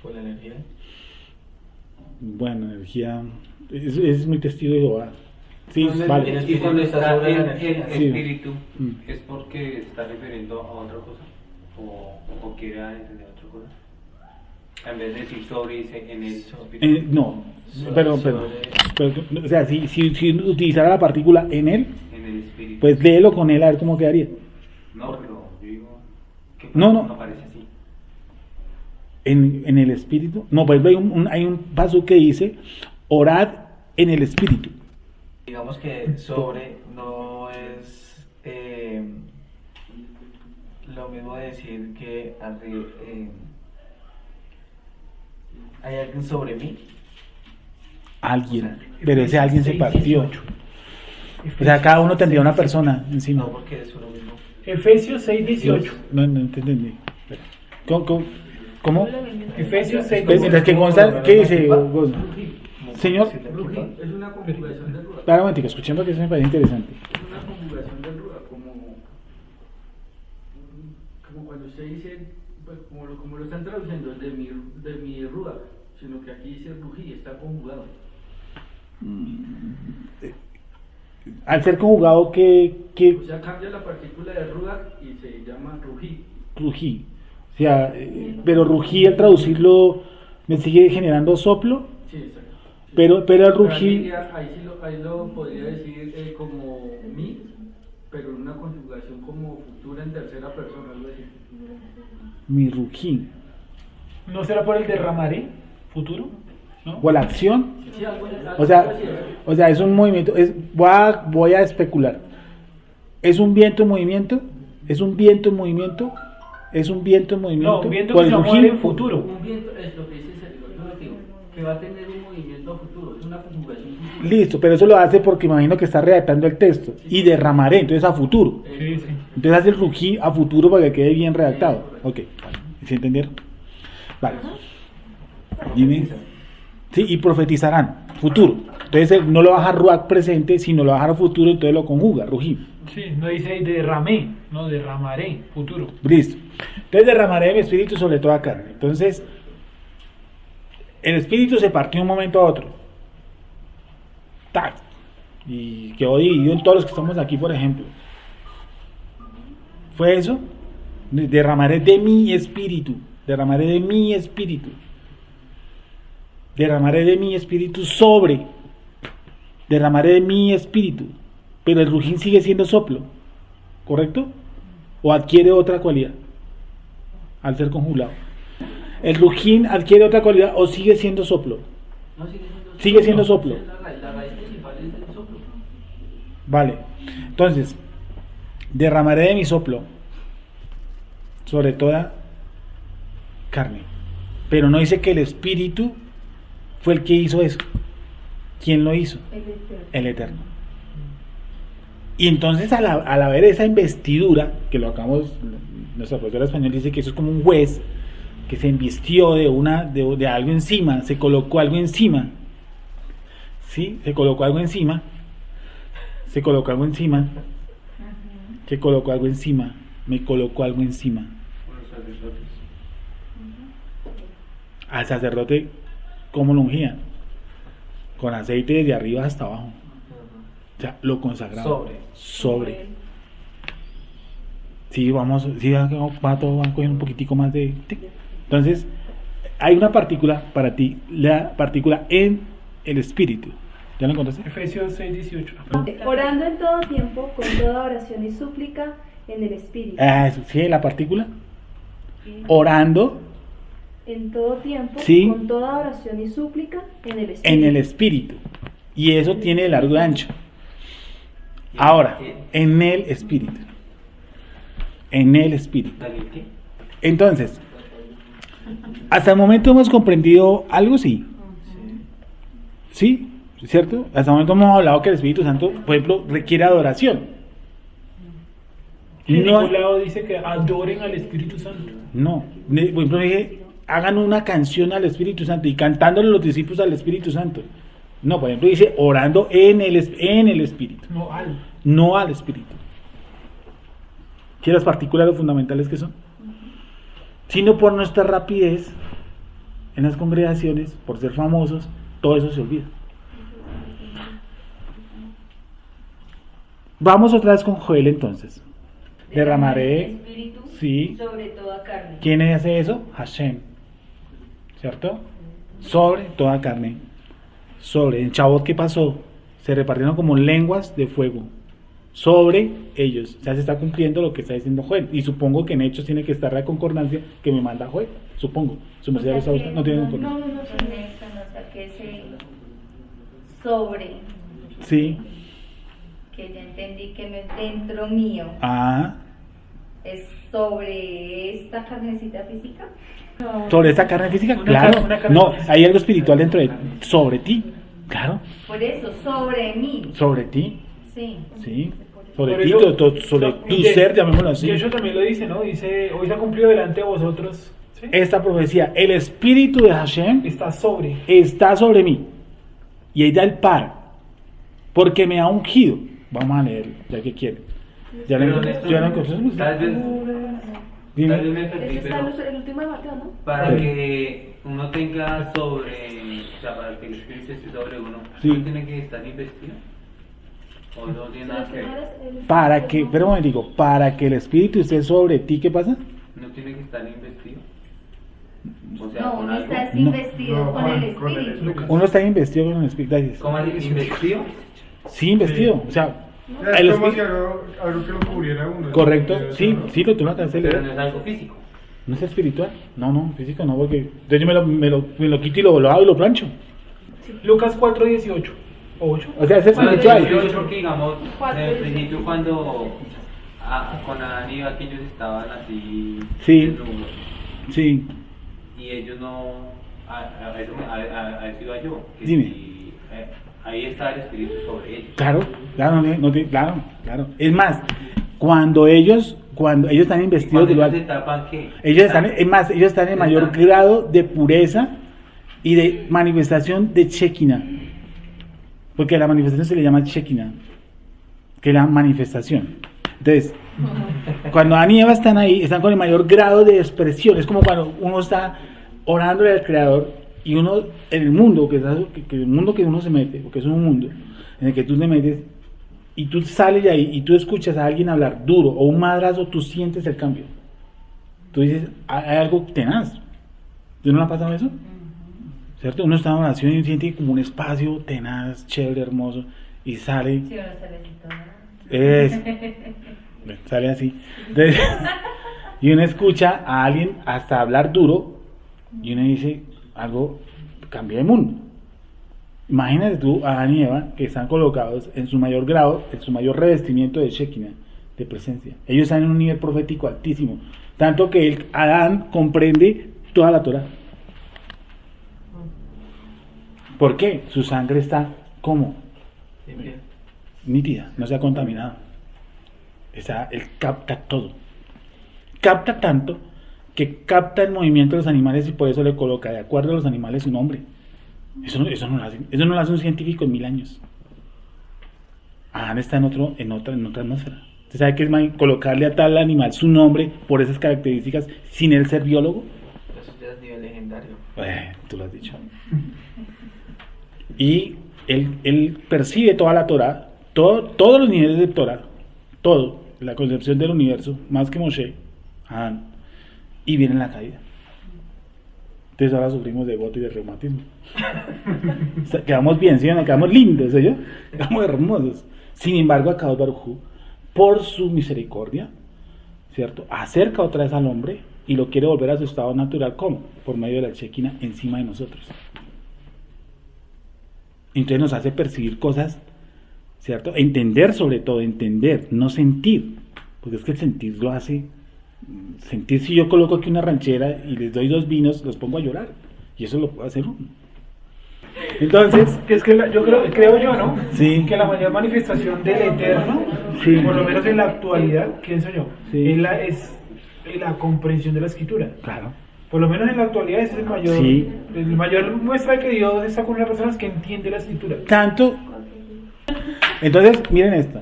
[SPEAKER 6] Por la energía.
[SPEAKER 1] Bueno, energía. Es muy testigo de Jehová. Sí, vale.
[SPEAKER 3] Y cuando está
[SPEAKER 6] sobre la
[SPEAKER 3] en
[SPEAKER 6] energía.
[SPEAKER 1] Sí.
[SPEAKER 3] espíritu,
[SPEAKER 1] Mm.
[SPEAKER 3] ¿es porque está refiriendo a otra cosa? ¿O quiere entender otra cosa? En vez de decir sobre, dice en el espíritu.
[SPEAKER 1] No, pero, o sea, si utilizara la partícula en él,
[SPEAKER 3] En el espíritu.
[SPEAKER 1] pues léelo con él a ver cómo quedaría.
[SPEAKER 3] No, pero yo digo. ¿Qué
[SPEAKER 1] No,
[SPEAKER 3] pasa?
[SPEAKER 1] no.
[SPEAKER 3] No aparece así.
[SPEAKER 1] En el espíritu, no, pues hay un paso que dice, orad en el espíritu.
[SPEAKER 6] Digamos que sobre no es lo mismo de decir que hay alguien sobre mí.
[SPEAKER 1] Alguien, pero ese alguien se partió. O sea, cada uno tendría una persona encima.
[SPEAKER 6] No, porque es uno mismo.
[SPEAKER 2] Efesios 6.18.
[SPEAKER 1] No entendí. ¿Cómo?
[SPEAKER 2] Efesios 6.18.
[SPEAKER 1] Pues mientras que Gonzalo, ¿qué dice Gonzalo? Señor,
[SPEAKER 7] Rují es una conjugación del Ruach.
[SPEAKER 1] para un momentico, escuchemos que eso me parece interesante.
[SPEAKER 7] Es una conjugación del Ruach, como cuando usted dice, pues, como lo están traduciendo, de mi Ruach, sino que aquí dice Rují, está conjugado.
[SPEAKER 1] Al ser conjugado, ¿qué
[SPEAKER 7] O sea, cambia la partícula de Ruach y se llama Rují.
[SPEAKER 1] rugí? O sea, pero rugí al traducirlo me sigue generando soplo,
[SPEAKER 7] Sí, exacto. Sí.
[SPEAKER 1] pero el
[SPEAKER 7] Pero
[SPEAKER 1] rugí,
[SPEAKER 7] ahí lo podría decir como mi, pero en una conjugación como futura en tercera persona, algo así.
[SPEAKER 1] mi rugí,
[SPEAKER 2] ¿No será por el derramaré futuro? ¿No?
[SPEAKER 1] o la acción,
[SPEAKER 7] Sí, algo así.
[SPEAKER 1] o sea, es un movimiento, voy a especular, ¿es un viento en movimiento? ¿Es un viento en movimiento? ¿Es un viento en movimiento?
[SPEAKER 2] No, un viento
[SPEAKER 1] ¿O
[SPEAKER 2] que
[SPEAKER 1] el
[SPEAKER 2] se
[SPEAKER 1] rugí?
[SPEAKER 2] mueve en futuro.
[SPEAKER 7] Un viento es lo que dice Sergio, que va a tener un movimiento futuro, es una conjugación futura.
[SPEAKER 1] Listo, pero eso lo hace porque imagino que está redactando el texto, y derramaré, entonces a futuro.
[SPEAKER 2] Sí, sí.
[SPEAKER 1] Entonces hace el rugí a futuro para que quede bien redactado. Ok, ¿sí entendieron? Vale. Dime. Sí, y profetizarán, futuro. Entonces no lo baja ruach presente, sino lo baja a futuro, entonces lo conjuga, rugí.
[SPEAKER 2] Sí, no dice derramé, no derramaré futuro.
[SPEAKER 1] Listo. Entonces derramaré mi espíritu sobre toda carne. Entonces, el espíritu se partió de un momento a otro. ¡Tac! Y quedó dividido en todos los que estamos aquí, por ejemplo. ¿Fue eso? Derramaré de mi espíritu. Derramaré de mi espíritu. Derramaré de mi espíritu sobre. Derramaré de mi espíritu. Pero el rujín sigue siendo soplo. ¿Correcto? ¿O adquiere otra cualidad? Al ser conjugado. ¿El rujín adquiere otra cualidad o sigue siendo soplo?
[SPEAKER 7] No,
[SPEAKER 1] Sigue siendo soplo.
[SPEAKER 7] La raíz principal es el soplo.
[SPEAKER 1] Vale. Entonces, derramaré de mi soplo sobre toda carne. Pero no dice que el espíritu fue el que hizo eso. ¿Quién lo hizo? El Eterno. Y entonces al haber esa investidura, que lo acabamos, nuestra profesora español dice que eso es como un juez que se invistió de algo encima, se colocó algo encima, ¿sí? Se colocó algo encima, me colocó algo encima, al sacerdote, ¿cómo lo ungían? Con aceite desde arriba hasta abajo. O sea, lo consagrado. Sobre. Sí, vamos a coger un poquitico más de... Entonces, hay una partícula para ti, la partícula en el espíritu. ¿Ya lo encontraste?
[SPEAKER 2] Efesios 6:18.
[SPEAKER 8] Orando en todo tiempo, con toda oración y súplica en el espíritu.
[SPEAKER 1] Sí, la partícula. Orando
[SPEAKER 8] En todo tiempo,
[SPEAKER 1] Sí.
[SPEAKER 8] con toda oración y súplica en el espíritu.
[SPEAKER 1] en el espíritu. Y eso tiene largo y ancho. Ahora, en el espíritu. En el espíritu. Entonces, hasta el momento hemos comprendido algo, sí. ¿Sí? ¿Cierto? Hasta el momento hemos hablado que el Espíritu Santo, por ejemplo, requiere adoración.
[SPEAKER 2] En
[SPEAKER 1] No,
[SPEAKER 2] ningún lado dice que adoren al Espíritu Santo.
[SPEAKER 1] no. Por ejemplo, dije, hagan una canción al Espíritu Santo y cantándole los discípulos al Espíritu Santo. No, por ejemplo, dice orando en el Espíritu,
[SPEAKER 2] No al.
[SPEAKER 1] no al Espíritu. ¿Qué las partículas lo fundamentales que son? Sino por nuestra rapidez en las congregaciones, por ser famosos, todo eso se olvida. Vamos otra vez con Joel entonces. Derramaré,
[SPEAKER 4] el espíritu
[SPEAKER 1] sí.
[SPEAKER 4] sobre toda carne.
[SPEAKER 1] ¿Quién hace eso? Hashem. ¿Cierto? Sobre toda carne. Sobre. En Chabot, ¿qué pasó? Se repartieron como lenguas de fuego. Sobre ellos. O sea, se está cumpliendo lo que está diciendo Joel. Y supongo que en Hechos tiene que estar la concordancia que me manda Joel. Supongo. Su merced lo está buscando. No tiene concordancia.
[SPEAKER 4] No, que ese sobre,
[SPEAKER 1] Sí.
[SPEAKER 4] que ya entendí que no es dentro mío,
[SPEAKER 1] Ah.
[SPEAKER 4] es sobre esta carnecita física.
[SPEAKER 1] Sobre esta carne física,
[SPEAKER 2] Una
[SPEAKER 1] claro.
[SPEAKER 2] carne
[SPEAKER 1] No,
[SPEAKER 2] física.
[SPEAKER 1] hay algo espiritual dentro de sobre ti. Claro.
[SPEAKER 4] Por eso, sobre mí.
[SPEAKER 1] Sobre ti.
[SPEAKER 4] Sí.
[SPEAKER 1] Sí. Sobre
[SPEAKER 2] Por
[SPEAKER 1] ti,
[SPEAKER 2] eso-
[SPEAKER 1] sobre
[SPEAKER 2] no,
[SPEAKER 1] tu
[SPEAKER 2] y
[SPEAKER 1] ser, llamémoslo así.
[SPEAKER 2] Y eso también lo dice, ¿no? Dice, hoy se ha cumplido delante de vosotros. ¿Sí?
[SPEAKER 1] Esta profecía, el espíritu de Hashem
[SPEAKER 2] Está sobre.
[SPEAKER 1] está sobre mí. Y ahí da el par, porque me ha ungido. Vamos a leer, ya que quieren. Ya
[SPEAKER 3] Pero
[SPEAKER 1] lo
[SPEAKER 3] esto-
[SPEAKER 1] ya lo encontré.
[SPEAKER 3] Tal vez
[SPEAKER 1] Dime.
[SPEAKER 3] me perdí,
[SPEAKER 8] Ese está
[SPEAKER 3] pero
[SPEAKER 8] el último de Mateo, ¿no?
[SPEAKER 3] para
[SPEAKER 1] Sí.
[SPEAKER 3] que uno tenga sobre, o sea, para que el espíritu esté sobre uno,
[SPEAKER 1] Sí.
[SPEAKER 3] ¿uno tiene que estar investido? ¿O no tiene nada que ver?
[SPEAKER 1] Para que, pero bueno, digo, para que el espíritu esté sobre ti, ¿qué pasa?
[SPEAKER 3] ¿No tiene que estar investido? O sea,
[SPEAKER 4] No,
[SPEAKER 3] con
[SPEAKER 4] uno
[SPEAKER 3] algo.
[SPEAKER 4] está
[SPEAKER 1] No.
[SPEAKER 4] investido con el espíritu.
[SPEAKER 1] Uno está investido con el espíritu. Gracias.
[SPEAKER 3] ¿Cómo así? ¿Investido?
[SPEAKER 1] Sí, investido. O sea,
[SPEAKER 9] Es
[SPEAKER 1] el
[SPEAKER 9] como si
[SPEAKER 1] espíritu.
[SPEAKER 9] algo que lo cubriera uno.
[SPEAKER 1] Correcto, sí, sí, tú lo acabas de
[SPEAKER 3] Pero no
[SPEAKER 1] leer.
[SPEAKER 3] es algo físico.
[SPEAKER 1] ¿No es espiritual? No, físico no, porque entonces yo me lo quito y lo hago y lo plancho.
[SPEAKER 2] Lucas 4:18 o 8.
[SPEAKER 1] O sea, es
[SPEAKER 3] Bueno,
[SPEAKER 1] espiritual.
[SPEAKER 3] yo porque digamos, en el principio cuando con Adán y Eva que ellos estaban así
[SPEAKER 1] Sí.
[SPEAKER 3] desnudos,
[SPEAKER 1] Sí,
[SPEAKER 3] y ellos no, a eso iba yo, que
[SPEAKER 1] Dime.
[SPEAKER 3] si, ahí está el espíritu sobre ellos.
[SPEAKER 1] claro, claro. Es más, cuando ellos están
[SPEAKER 3] ¿Y
[SPEAKER 1] investidos
[SPEAKER 3] cuando
[SPEAKER 1] de lo
[SPEAKER 3] ellos
[SPEAKER 1] alto,
[SPEAKER 3] se tapan qué?
[SPEAKER 1] ellos están en mayor
[SPEAKER 3] Están-
[SPEAKER 1] grado de pureza y de manifestación de Shekinah. Porque a la manifestación se le llama Shekinah, que es la manifestación. Entonces, cuando Adán y Eva están ahí, están con el mayor grado de expresión. Es como cuando uno está orándole al Creador y uno, en el mundo, que el mundo que uno se mete, porque es un mundo en el que tú te metes, y tú sales de ahí y tú escuchas a alguien hablar duro o un madrazo, tú sientes el cambio. Tú dices, hay algo tenaz. ¿Tú no le ha pasado eso? ¿Cierto? Uno está en oración y siente como un espacio tenaz, chévere, hermoso, y sale.
[SPEAKER 4] Sí, uno se necesita nada.
[SPEAKER 1] Sale así. Entonces, y uno escucha a alguien hasta hablar duro y uno dice, algo cambia de mundo. Imagínate tú a Adán y Eva que están colocados en su mayor grado, en su mayor revestimiento de Shekinah, de presencia. Ellos están en un nivel profético altísimo, tanto que Adán comprende toda la Torah. ¿Por qué? Su sangre está como nítida, no se ha contaminado. Él capta todo. Capta tanto que capta el movimiento de los animales y por eso le coloca de acuerdo a los animales su nombre. Eso no lo hace un científico en 1000 años. Adán está en otra atmósfera. ¿Usted sabe qué es colocarle a tal animal su nombre por esas características sin él ser biólogo?
[SPEAKER 6] Eso ya es nivel legendario.
[SPEAKER 1] Tú lo has dicho. Y él percibe toda la Torah, todos los niveles de Torah, todo, la concepción del universo, más que Moshe, Adán, y viene la caída. Entonces ahora sufrimos de gota y de reumatismo. O sea, quedamos bien, ¿sí? Quedamos lindos, ¿sí? Quedamos hermosos. Sin embargo, Akadosh Baruj Hu, por su misericordia, ¿cierto? Acerca otra vez al hombre y lo quiere volver a su estado natural. ¿Cómo? Por medio de la Shekinah encima de nosotros. Entonces nos hace percibir cosas, ¿cierto? Entender, sobre todo, entender, no sentir. Porque es que el sentir lo hace. Sentir, si yo coloco aquí una ranchera y les doy 2 vinos, los pongo a llorar. Y eso lo puede hacer uno. Entonces,
[SPEAKER 2] Que es que creo yo, ¿no?
[SPEAKER 1] Sí.
[SPEAKER 2] Que la mayor manifestación del Eterno,
[SPEAKER 1] Sí.
[SPEAKER 2] por lo menos en la actualidad, pienso yo,
[SPEAKER 1] Sí.
[SPEAKER 2] es la comprensión de la escritura.
[SPEAKER 1] claro,
[SPEAKER 2] Por lo menos en la actualidad ese es
[SPEAKER 1] Sí.
[SPEAKER 2] el mayor muestra de que Dios está con una persona que entiende la escritura.
[SPEAKER 1] tanto. Entonces, miren esto.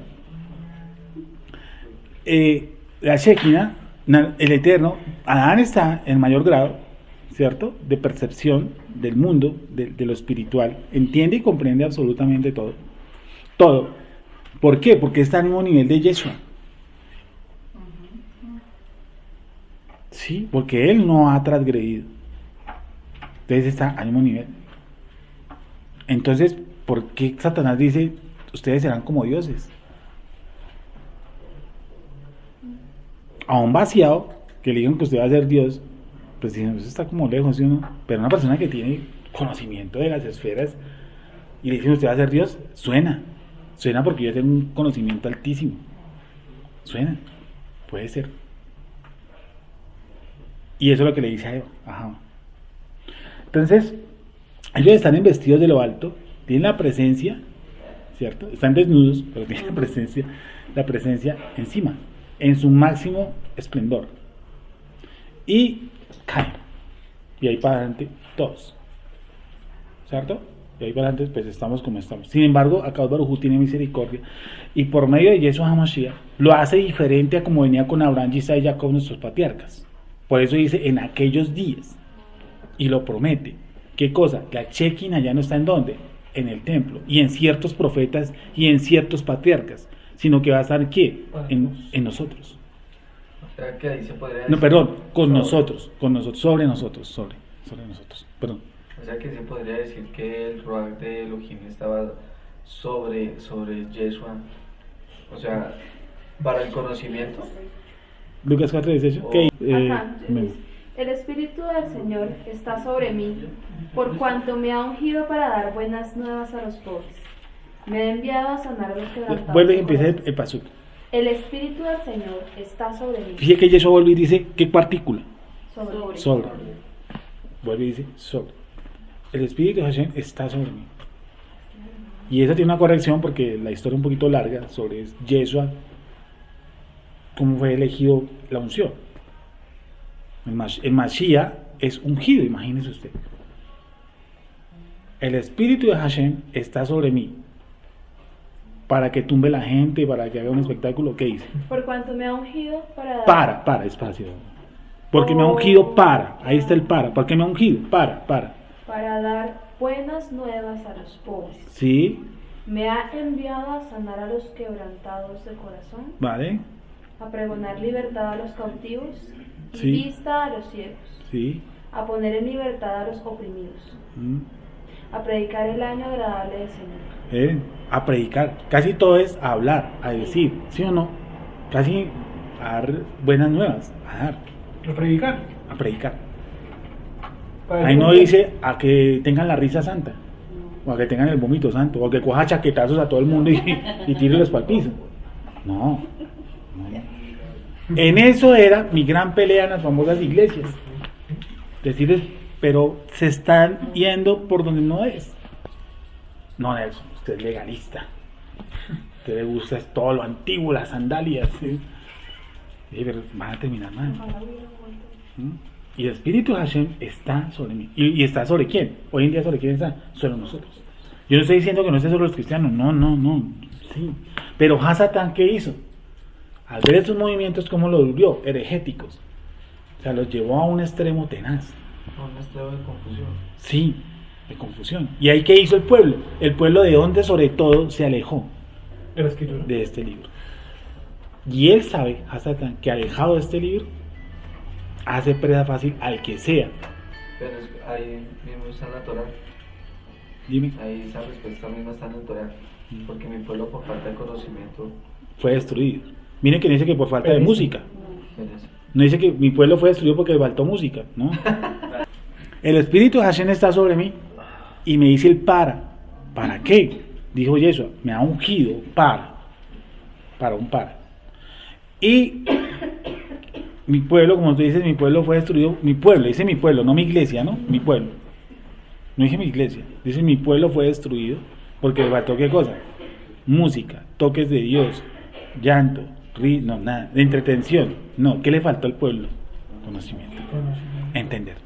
[SPEAKER 1] La Shekinah, el Eterno, Adán está en mayor grado, ¿cierto?, de percepción del mundo, de lo espiritual. Entiende y comprende absolutamente todo. Todo. ¿Por qué? Porque está al mismo nivel de Yeshua. Sí, porque él no ha transgredido. Entonces está al mismo nivel. Entonces, ¿por qué Satanás dice, ustedes serán como dioses? A un vaciado que le digan que usted va a ser Dios, pues dicen, eso está como lejos, ¿sí o no? Pero una persona que tiene conocimiento de las esferas y le dicen usted va a ser Dios, suena porque yo tengo un conocimiento altísimo, suena, puede ser. Y eso es lo que le dice a Eva. Ajá. Entonces, ellos están investidos de lo alto, tienen la presencia, ¿cierto? Están desnudos, pero tienen la presencia encima, en su máximo esplendor. Y caen. Y ahí para adelante todos. ¿Cierto? y ahí para adelante pues estamos como estamos. Sin embargo, Akadosh Baruj Hu tiene misericordia y por medio de Yeshua HaMashiach lo hace diferente a como venía con Abraham, Isaac y Jacob, nuestros patriarcas. Por eso dice en aquellos días y lo promete. ¿Qué cosa? La Shekinah ya no está en dónde, en el templo y en ciertos profetas y en ciertos patriarcas, sino que va a estar ¿qué? En nosotros.
[SPEAKER 6] O sea, que ahí se podría decir,
[SPEAKER 1] No, perdón, con nosotros, sobre nosotros, perdón.
[SPEAKER 6] O sea que se podría decir que el Ruach de Elohim estaba sobre Yeshua, o sea, para el conocimiento.
[SPEAKER 1] Lucas 4:18.
[SPEAKER 8] Acá, el Espíritu del Señor está sobre mí, por cuanto me ha ungido para dar buenas nuevas a los pobres. Me ha enviado a sanar a los quebrantados.
[SPEAKER 1] Vuelve y
[SPEAKER 8] de
[SPEAKER 1] empieza
[SPEAKER 8] corazón.
[SPEAKER 1] el pasuk.
[SPEAKER 8] El Espíritu del Señor está sobre mí.
[SPEAKER 1] Fíjate que Yeshua vuelve y dice, ¿qué partícula?
[SPEAKER 8] Sobre.
[SPEAKER 1] Sobre. Vuelve y dice, sobre. El Espíritu de Hashem está sobre mí. Y esa tiene una corrección porque la historia es un poquito larga sobre Yeshua, cómo fue elegido la unción. El Mashiach es ungido, imagínese usted. El Espíritu de Hashem está sobre mí para que tumbe la gente, para que haga un espectáculo. ¿Qué dice?
[SPEAKER 8] Por cuanto me ha ungido para dar.
[SPEAKER 1] Para, espacio. Porque me ha ungido para. Ahí está el para. ¿Por qué me ha ungido? Para.
[SPEAKER 8] Para dar buenas nuevas a los pobres.
[SPEAKER 1] Sí,
[SPEAKER 8] Me ha enviado a sanar a los quebrantados de corazón,
[SPEAKER 1] vale.
[SPEAKER 8] a pregonar libertad a los cautivos y
[SPEAKER 1] Sí.
[SPEAKER 8] vista a los ciegos,
[SPEAKER 1] Sí.
[SPEAKER 8] a poner en libertad a los oprimidos, a predicar el año agradable del Señor.
[SPEAKER 1] A predicar. Casi todo es a hablar, a decir. ¿Sí o no? Casi a dar buenas nuevas. A dar.
[SPEAKER 2] A predicar.
[SPEAKER 1] A predicar.
[SPEAKER 2] Para
[SPEAKER 1] Ahí no
[SPEAKER 2] eso-
[SPEAKER 1] dice a que tengan la risa santa, o a que tengan el vómito santo, o a que coja chaquetazos a todo el mundo y tírelos para el piso. No. En eso era mi gran pelea en las famosas iglesias. Decirles, pero se están yendo por donde no es. No, Nelson, usted es legalista. A usted le gusta es todo lo antiguo, las sandalias. ¿Sí? Sí, pero van a terminar mal. Y el Espíritu de Hashem está sobre mí. ¿Y está sobre quién? Hoy en día sobre quién está, sobre nosotros. Yo no estoy diciendo que no esté sobre los cristianos, no. Sí. Pero Hasatán, ¿qué hizo? Al ver estos movimientos, ¿cómo los volvió? Heregéticos. O sea, los llevó a un extremo tenaz.
[SPEAKER 6] Un estado de confusión.
[SPEAKER 1] Sí, de confusión. ¿Y ahí qué hizo el pueblo? El pueblo de donde sobre todo se alejó
[SPEAKER 2] De la escritura.
[SPEAKER 1] de este libro. Y él sabe, Hasatán, que alejado de este libro, hace presa fácil al que sea.
[SPEAKER 6] Pero ahí mismo está en la Torah.
[SPEAKER 1] Dime,
[SPEAKER 6] Ahí esa respuesta misma está en la Torah. Porque mi pueblo, por falta de conocimiento,
[SPEAKER 1] fue destruido. Miren que no dice que por falta de
[SPEAKER 2] Pero
[SPEAKER 1] música.
[SPEAKER 6] merece.
[SPEAKER 1] No dice que mi pueblo fue destruido porque le faltó música, ¿no? El Espíritu de Hashem está sobre mí y me dice el para. ¿Para qué? Dijo Yeshua, me ha ungido para un para. Y mi pueblo, como tú dices, mi pueblo fue destruido. Mi pueblo, dice mi pueblo, no mi iglesia, ¿no? Mi pueblo. No dice mi iglesia, dice mi pueblo fue destruido porque le faltó qué cosa? Música, toques de Dios, llanto, no, nada, de entretención. No, ¿qué le faltó al pueblo? Conocimiento. Entender,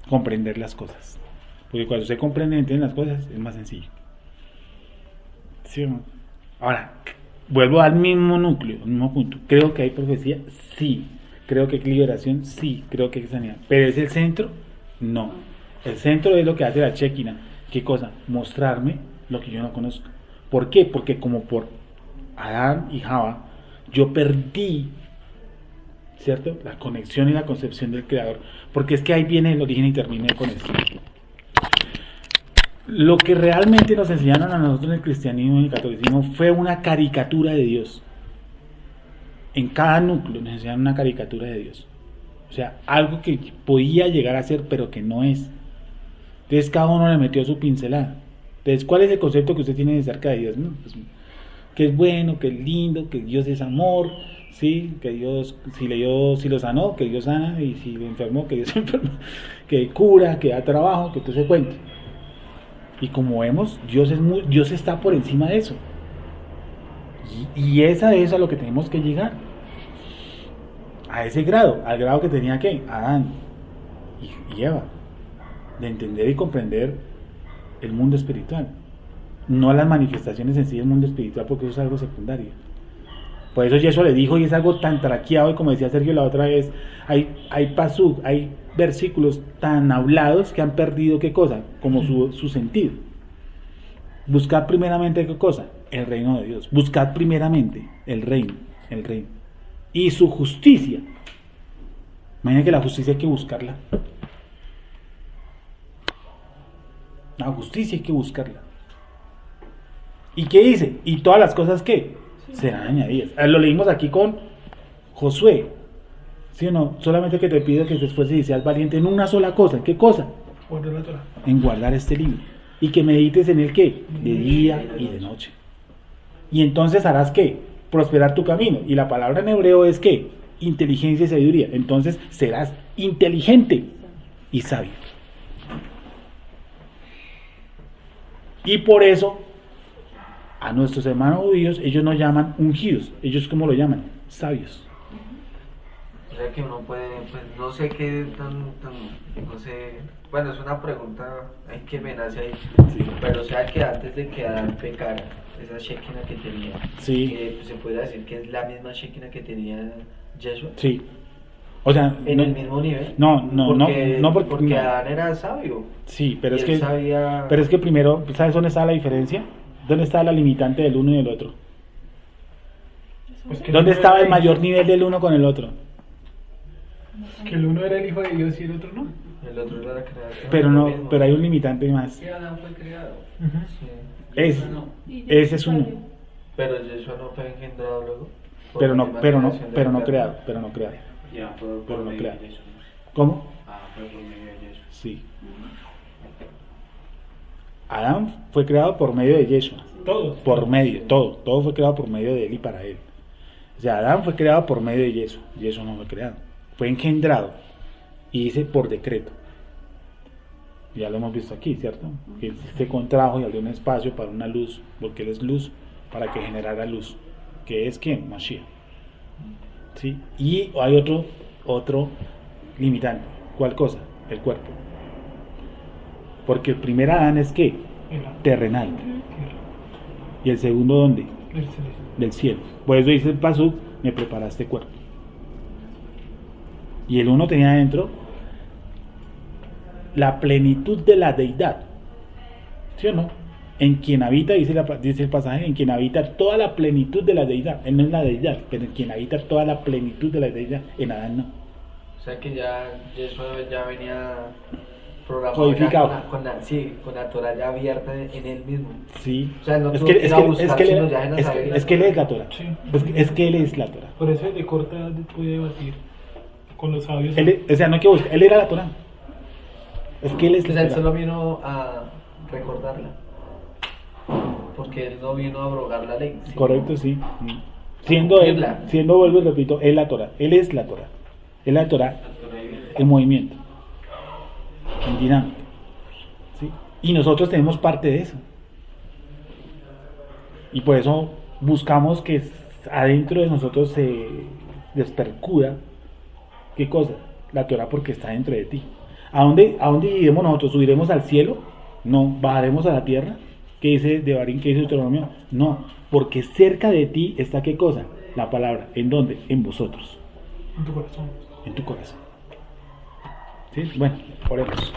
[SPEAKER 1] comprender las cosas. Porque cuando usted comprende y entiende las cosas, es más sencillo. ¿Sí o no? Ahora, vuelvo al mismo núcleo, al mismo punto. ¿Creo que hay profecía? Sí. ¿Creo que hay liberación? Sí. ¿Creo que hay sanidad? ¿Pero es el centro? No. El centro es lo que hace la Shekinah. ¿Qué cosa? Mostrarme lo que yo no conozco. ¿Por qué? Porque como por Adán y Java, yo perdí, ¿cierto?, la conexión y la concepción del Creador. Porque es que ahí viene el origen y terminé con esto. Lo que realmente nos enseñaron a nosotros en el cristianismo y en el catolicismo fue una caricatura de Dios. En cada núcleo nos enseñaron una caricatura de Dios. O sea, algo que podía llegar a ser, pero que no es. Entonces cada uno le metió su pincelada. Entonces, ¿cuál es el concepto que usted tiene de cerca de Dios? ¿No? Pues, que es bueno, que es lindo, que Dios es amor, ¿sí? Que Dios, si lo sanó, que Dios sana, y si lo enfermó, que Dios enferma, que cura, que da trabajo, que todo se cuenta. Y como vemos, Dios está por encima de eso. Y esa es a lo que tenemos que llegar. A ese grado, al grado que tenía ¿qué? Adán y Eva. De entender y comprender el mundo espiritual, no las manifestaciones en sí del mundo espiritual, porque eso es algo secundario. Por eso Yeshua le dijo, y es algo tan traqueado, y como decía Sergio la otra vez, hay pasuk, hay versículos tan hablados que han perdido ¿qué cosa? Como su sentido. Buscad primeramente ¿qué cosa? El reino de Dios. Buscad primeramente el reino. Y su justicia. Imagina que la justicia hay que buscarla. La justicia hay que buscarla. ¿Y qué dice? Y todas las cosas ¿qué? Serán añadidas. Lo leímos aquí con Josué. ¿Sí o no? Solamente que te pido que te esfuerces y seas valiente en una sola cosa. ¿En qué cosa?
[SPEAKER 2] Guardar la Torah.
[SPEAKER 1] En guardar este libro. Y que medites en el ¿qué? De día y de noche. Y entonces harás ¿qué? Prosperar tu camino. Y la palabra en hebreo es ¿qué? Inteligencia y sabiduría. Entonces serás inteligente y sabio. Y por eso a nuestros hermanos judíos ellos no llaman ungidos. Ellos ¿cómo lo llaman? Sabios.
[SPEAKER 6] O sea que uno puede, pues no sé qué no sé, bueno, es una pregunta que me nace ahí,
[SPEAKER 1] Sí.
[SPEAKER 6] pero o sea que antes de que Adán pecara, esa Shekinah que tenía,
[SPEAKER 1] Sí.
[SPEAKER 6] pues se puede decir que es la misma Shekinah que tenía Yeshua,
[SPEAKER 1] Sí. O sea,
[SPEAKER 6] en
[SPEAKER 1] no,
[SPEAKER 6] el mismo nivel.
[SPEAKER 1] porque
[SPEAKER 6] Adán era sabio.
[SPEAKER 1] Sí, pero
[SPEAKER 6] y
[SPEAKER 1] es
[SPEAKER 6] él
[SPEAKER 1] que
[SPEAKER 6] sabía...
[SPEAKER 1] pero es que primero, ¿sabes dónde está la diferencia? ¿Dónde está la limitante del uno y del otro?
[SPEAKER 2] Pues que
[SPEAKER 1] ¿Dónde
[SPEAKER 2] uno
[SPEAKER 1] estaba
[SPEAKER 2] era
[SPEAKER 1] el mayor nivel del uno con el otro?
[SPEAKER 2] Que el uno era el hijo de Dios y el otro no.
[SPEAKER 6] El otro era la creación.
[SPEAKER 1] Pero
[SPEAKER 6] lo
[SPEAKER 1] no,
[SPEAKER 6] mismo.
[SPEAKER 1] pero hay un limitante más.
[SPEAKER 7] Que Adán fue creado.
[SPEAKER 6] Sí.
[SPEAKER 1] Ese es uno.
[SPEAKER 6] Pero Yeshua no fue engendrado luego. Por
[SPEAKER 1] Pero
[SPEAKER 6] la
[SPEAKER 1] no,
[SPEAKER 6] misma
[SPEAKER 1] pero no,
[SPEAKER 6] creación de
[SPEAKER 1] pero
[SPEAKER 6] la
[SPEAKER 1] no
[SPEAKER 6] tierra.
[SPEAKER 1] creado, pero no creado.
[SPEAKER 3] Ya, fue
[SPEAKER 1] Pero
[SPEAKER 3] por
[SPEAKER 1] no
[SPEAKER 3] medio
[SPEAKER 1] creado.
[SPEAKER 3] de eso.
[SPEAKER 1] ¿Cómo?
[SPEAKER 3] Fue por medio de eso.
[SPEAKER 1] Sí. Adán fue creado por medio de Yeshua.
[SPEAKER 2] Todos.
[SPEAKER 1] Todo fue creado por medio de él y para él. O sea, Adán fue creado por medio de Yeshua. Yeshua no fue creado. Fue engendrado. Y dice por decreto. Ya lo hemos visto aquí, ¿cierto? Que se contrajo y abrió un espacio para una luz, porque él es luz, para que generara luz. ¿Que es quién? Mashiach. ¿Sí? Y hay otro limitante. ¿Cuál cosa? El cuerpo. Porque el primer Adán es ¿qué? Terrenal. Y el segundo ¿dónde? Del cielo. Por eso dice el pasuk, me preparaste cuerpo. Y el uno tenía adentro la plenitud de la deidad. ¿Sí o no? En quien habita, dice el pasaje, en quien habita toda la plenitud de la deidad. Él no es la deidad, pero en quien habita toda la plenitud de la deidad. En Adán no.
[SPEAKER 6] O sea que ya Yeshua ya venía programado
[SPEAKER 1] Codificado.
[SPEAKER 6] ya con la Torah ya abierta en él mismo.
[SPEAKER 1] Sí.
[SPEAKER 6] O sea, no
[SPEAKER 1] es
[SPEAKER 6] tuvo
[SPEAKER 1] que
[SPEAKER 6] que ir a buscar, sino ya en la sabiduría.
[SPEAKER 1] es que él es la Torah.
[SPEAKER 2] Sí.
[SPEAKER 1] Es que él es la Torah.
[SPEAKER 2] Por eso de corta edad pude debatir con los sabios.
[SPEAKER 1] O sea, no hay que buscar. Él era la Torah. Es que él es
[SPEAKER 6] O sea,
[SPEAKER 1] la
[SPEAKER 6] él
[SPEAKER 1] Torah.
[SPEAKER 6] solo vino a recordarla. Porque él no vino a abrogar la ley. ¿sí?
[SPEAKER 1] Correcto, sí. Siendo él,
[SPEAKER 6] Cumplirla.
[SPEAKER 1] vuelvo y repito, él la Torah. Él es la Torah. Él la Torah en movimiento, en dinámica. ¿Sí? Y nosotros tenemos parte de eso. Y por eso buscamos que adentro de nosotros se despercuda, ¿qué cosa? La Torah, porque está dentro de ti. ¿A dónde iremos nosotros? ¿Subiremos al cielo? No. ¿Bajaremos a la tierra? ¿Qué dice Devarim? ¿Qué dice Deuteronomio? No, porque cerca de ti está ¿qué cosa? La palabra. ¿En dónde? En vosotros.
[SPEAKER 2] En tu corazón.
[SPEAKER 1] En tu corazón. ¿Sí? Bueno, oremos.